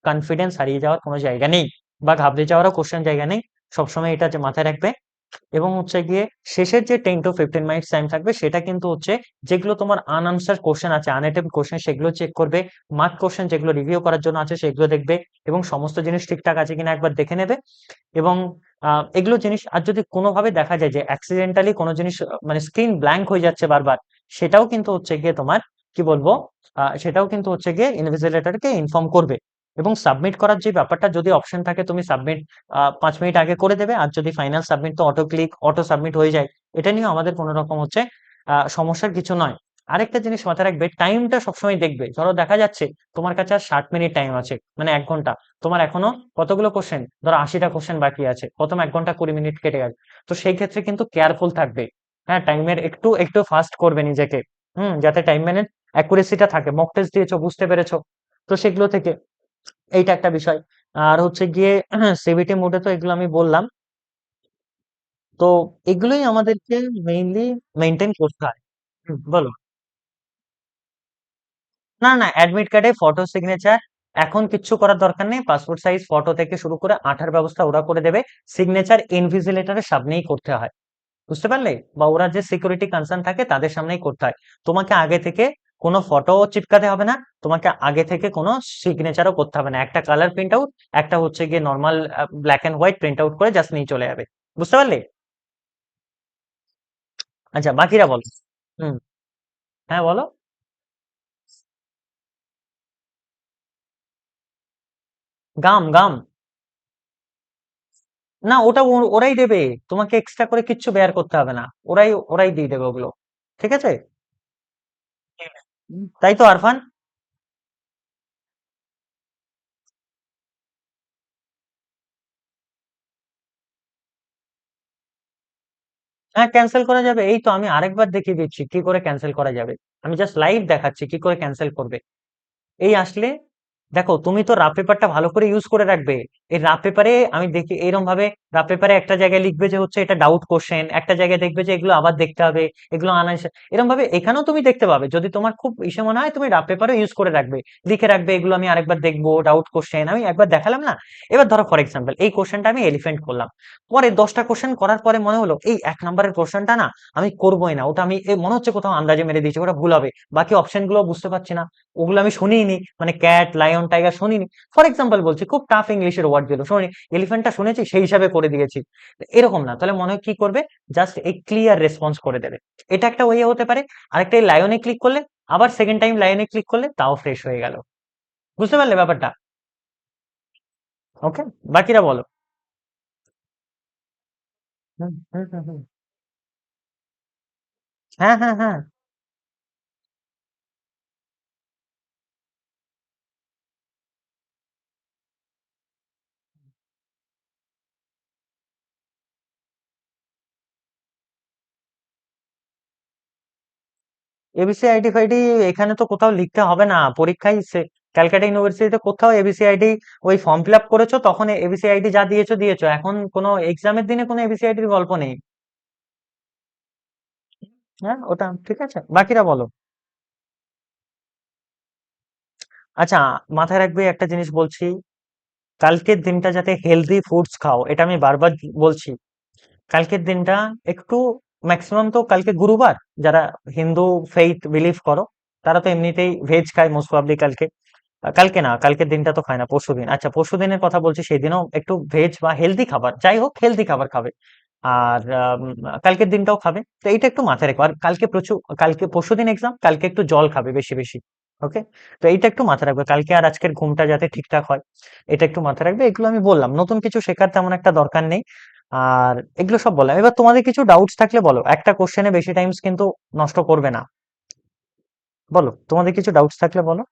কনফিডেন্স হারিয়ে যাওয়ার কোনো জায়গা নেই, বা ঘাবড়ে যাওয়ারও কোশ্চেন জায়গা নেই। সবসময় এটা যে মাথায় রাখবে। এবং হচ্ছে গিয়ে শেষের যে 10 to 15 মিনিটস টাইম থাকবে সেটা কিন্তু হচ্ছে, যেগুলো তোমার আনআনসার কোশ্চেন আছে, আনএটেম্পড কোশ্চেন, সেগুলো চেক করবে। মার্ক কোশ্চেন যেগুলো রিভিউ করার জন্য আছে সেগুলো দেখবে, এবং সমস্ত জিনিস ঠিকঠাক আছে কিনা একবার দেখে নেবে। এবং এগুলো জিনিস, আর যদি কোনোভাবে দেখা যায় যে অ্যাক্সিডেন্টালি কোনো জিনিস মানে স্ক্রিন ব্ল্যাঙ্ক হয়ে যাচ্ছে বারবার, সেটাও কিন্তু হচ্ছে গিয়ে তোমার কি বলবো, সেটাও কিন্তু হচ্ছে গিয়ে ইনভিজিলেটরকে ইনফর্ম করবে। এবং সাবমিট করার যে ব্যাপারটা, যদি অপশন থাকে তুমি সাবমিট 5 মিনিট আগে করে দেবে, আর যদি ফাইনাল সাবমিট তো অটো সাবমিট হয়ে যায়। এটা নিয়ে আমাদের কোনো রকম হচ্ছে সমস্যার কিছু নয়। আরেকটা জিনিস মাথায় রাখবে, টাইমটা সবসময় দেখবে। ধরো দেখা যাচ্ছে তোমার কাছে আর 60 মিনিট টাইম আছে, মানে 1 ঘন্টা। তোমার এখনো কতগুলো কোশ্চেন, ধরো 80টা কোশ্চেন বাকি আছে, প্রথম 1 ঘন্টা 20 মিনিট কেটে গেছে। তো সেই ক্ষেত্রে কিন্তু কেয়ারফুল থাকবে। হ্যাঁ, টাইমের একটু একটু ফাস্ট করবে নিজেকে। যাতে টাইম ম্যানেজ অ্যাকুরেসিটা থাকে। মক টেস্ট দিয়েছো, বুঝতে পেরেছো, তো সেগুলো থেকে এইটা একটা বিষয়। আর হচ্ছে গিয়ে সিবিটি মোডে তো এগুলো আমি বললাম। তো এগুলোই আমাদেরকে মেইনলি মেনটেন করতে হয়। বলো। না, না, অ্যাডমিট কার্ডে ফটো সিগনেচার এখন কিচ্ছু করার দরকার নেই। পাসপোর্ট সাইজ ফটো থেকে শুরু করে আঠার ব্যবস্থা ওরা করে দেবে। সিগনেচার ইনভিজিলেটরের সামনেই করতে হয়, বুঝতে পারলে? বা ওরা যে সিকিউরিটি কনসার্ন থাকে তাদের সামনেই করতে হয়। তোমাকে আগে থেকে কোনো ফটো চিপকাতে হবে না, তোমাকে আগে থেকে কোনো সিগনেচারও করতে হবে না। একটা কালার প্রিন্ট আউট, একটা হচ্ছে গিয়ে normal black and white print out করে জাস্ট নিয়ে চলে যাবে। বুঝতে পারলে? আচ্ছা, বাকিরা বলো। হুম। হ্যাঁ, বলো। গাম গাম না, ওটা ওরাই দেবে। তোমাকে এক্সট্রা করে কিচ্ছু বেয়ার করতে হবে না, ওরাই ওরাই দিয়ে দেবে ওগুলো। ঠিক আছে। তাই তো আরফান। হ্যাঁ, ক্যান্সেল করা যাবে। এই তো আমি আরেকবার দেখিয়ে দিচ্ছি কি করে ক্যান্সেল করা যাবে। আমি জাস্ট লাইভ দেখাচ্ছি কি করে ক্যান্সেল করবে। এই আসলে, দেখো তুমি তো রাফ পেপারটা ভালো করে ইউজ করে রাখবে। এই রাফ পেপারে আমি দেখি এরকম ভাবে, রাফ পেপারে একটা জায়গায় লিখবে যে হচ্ছে এটা ডাউট কোশ্চেন, একটা জায়গায় দেখবে যে এগুলো আবার দেখতে হবে, এগুলো আনাইছে। এরকম ভাবে এখানেও তুমি দেখতে পাবে, যদি তোমার খুব ইসে মনে হয় তুমি রাফ পেপারও ইউজ করে রাখবে। লিখে রাখবে এগুলো আমি আরেকবার দেখবো, ডাউট কোশ্চেন আমি একবার দেখালাম না। এবার ধরো ফর এক্সাম্পল এই কোশ্চেনটা আমি এলিফেন্ট করলাম, পরে 10টা কোশ্চেন করার পরে মনে হলো এই 1 নম্বরের কোশ্চেনটা না আমি করবোই না, ওটা আমি মনে হচ্ছে কোথাও আন্দাজে মেরে দিয়েছি, ওটা ভুল হবে। বাকি অপশন গুলো বুঝতে পারছি না, ওগুলো আমি শুনিনি, মানে ক্যাট লায়ন টাইগার শুনিনি। ফর এক্সাম্পল বলছি, খুব টাফ ইংলিশের ওয়ার্ড দিল শুনি, এলিফ্যান্টটা শুনেছি সেই হিসাবে করে দিয়েছি। এরকম না, তাহলে মনে হয় কি করবে, জাস্ট এই ক্লিয়ার রেসপন্স করে দেবে। এটা একটা ওয়ে হতে পারে। আরেকটা, এই লায়নে ক্লিক করলে, আবার সেকেন্ড টাইম লায়নে ক্লিক করলে তাও ফ্রেশ হয়ে গেল। বুঝতে পারলে ব্যাপারটা? ওকে, বাকিরা বলো। হুম, হুম, হুম, হুম। হ্যাঁ, হ্যাঁ, হ্যাঁ। এবিসি আইডি ফাইডি এখানে তো কোথাও লিখতে হবে না পরীক্ষায়। ক্যালকাটা ইউনিভার্সিটিতে কোথাও এবিসি আইডি, ওই ফর্ম ফিল আপ করেছো তখন এবিসি আইডি যা দিয়েছো দিয়েছো, এখন কোনো এক্সামের দিনে কোনো এবিসি আইডির গল্প নেই। হ্যাঁ, ওটা ঠিক আছে, বাকিরা বলো। আচ্ছা, মাথায় রাখবে একটা জিনিস বলছি, কালকের দিনটা যাতে হেলদি ফুডস খাও, এটা আমি বারবার বলছি। কালকের দিনটা একটু, ম্যাক্সিমাম তো কালকে গুরুবার, যারা হিন্দু ফেইথ বিলিভ করো তারা তো এমনিতেই ভেজ খায় মোস্ট প্রবাবলি কালকে। কালকে না, কালকের দিনটা তো খায় না, পরশুদিন। আচ্ছা, পরশুদিনের কথা বলছি, সেই দিনও একটু ভেজ বা হেলদি খাবার, যাই হোক হেলদি খাবার খাবে। আর কালকের দিনটাও খাবে, তো এইটা একটু মাথায় রেখো। আর কালকে প্রচুর, কালকে পরশুদিন এক্সাম, কালকে একটু জল খাবে বেশি বেশি। ওকে, তো এইটা একটু মাথায় রাখবে কালকে, আর আজকের ঘুমটা যাতে ঠিকঠাক হয় এটা একটু মাথায় রাখবে। এগুলো আমি বললাম, নতুন কিছু শেখার তেমন একটা দরকার নেই। আর এগুলো সব বললাম। এবার তোমাদের কিছু ডাউটস থাকলে বলো, একটা কোশ্চেনে বেশি টাইমস কিন্তু নষ্ট করবে না। বলো, তোমাদের কিছু ডাউটস থাকলে বলো।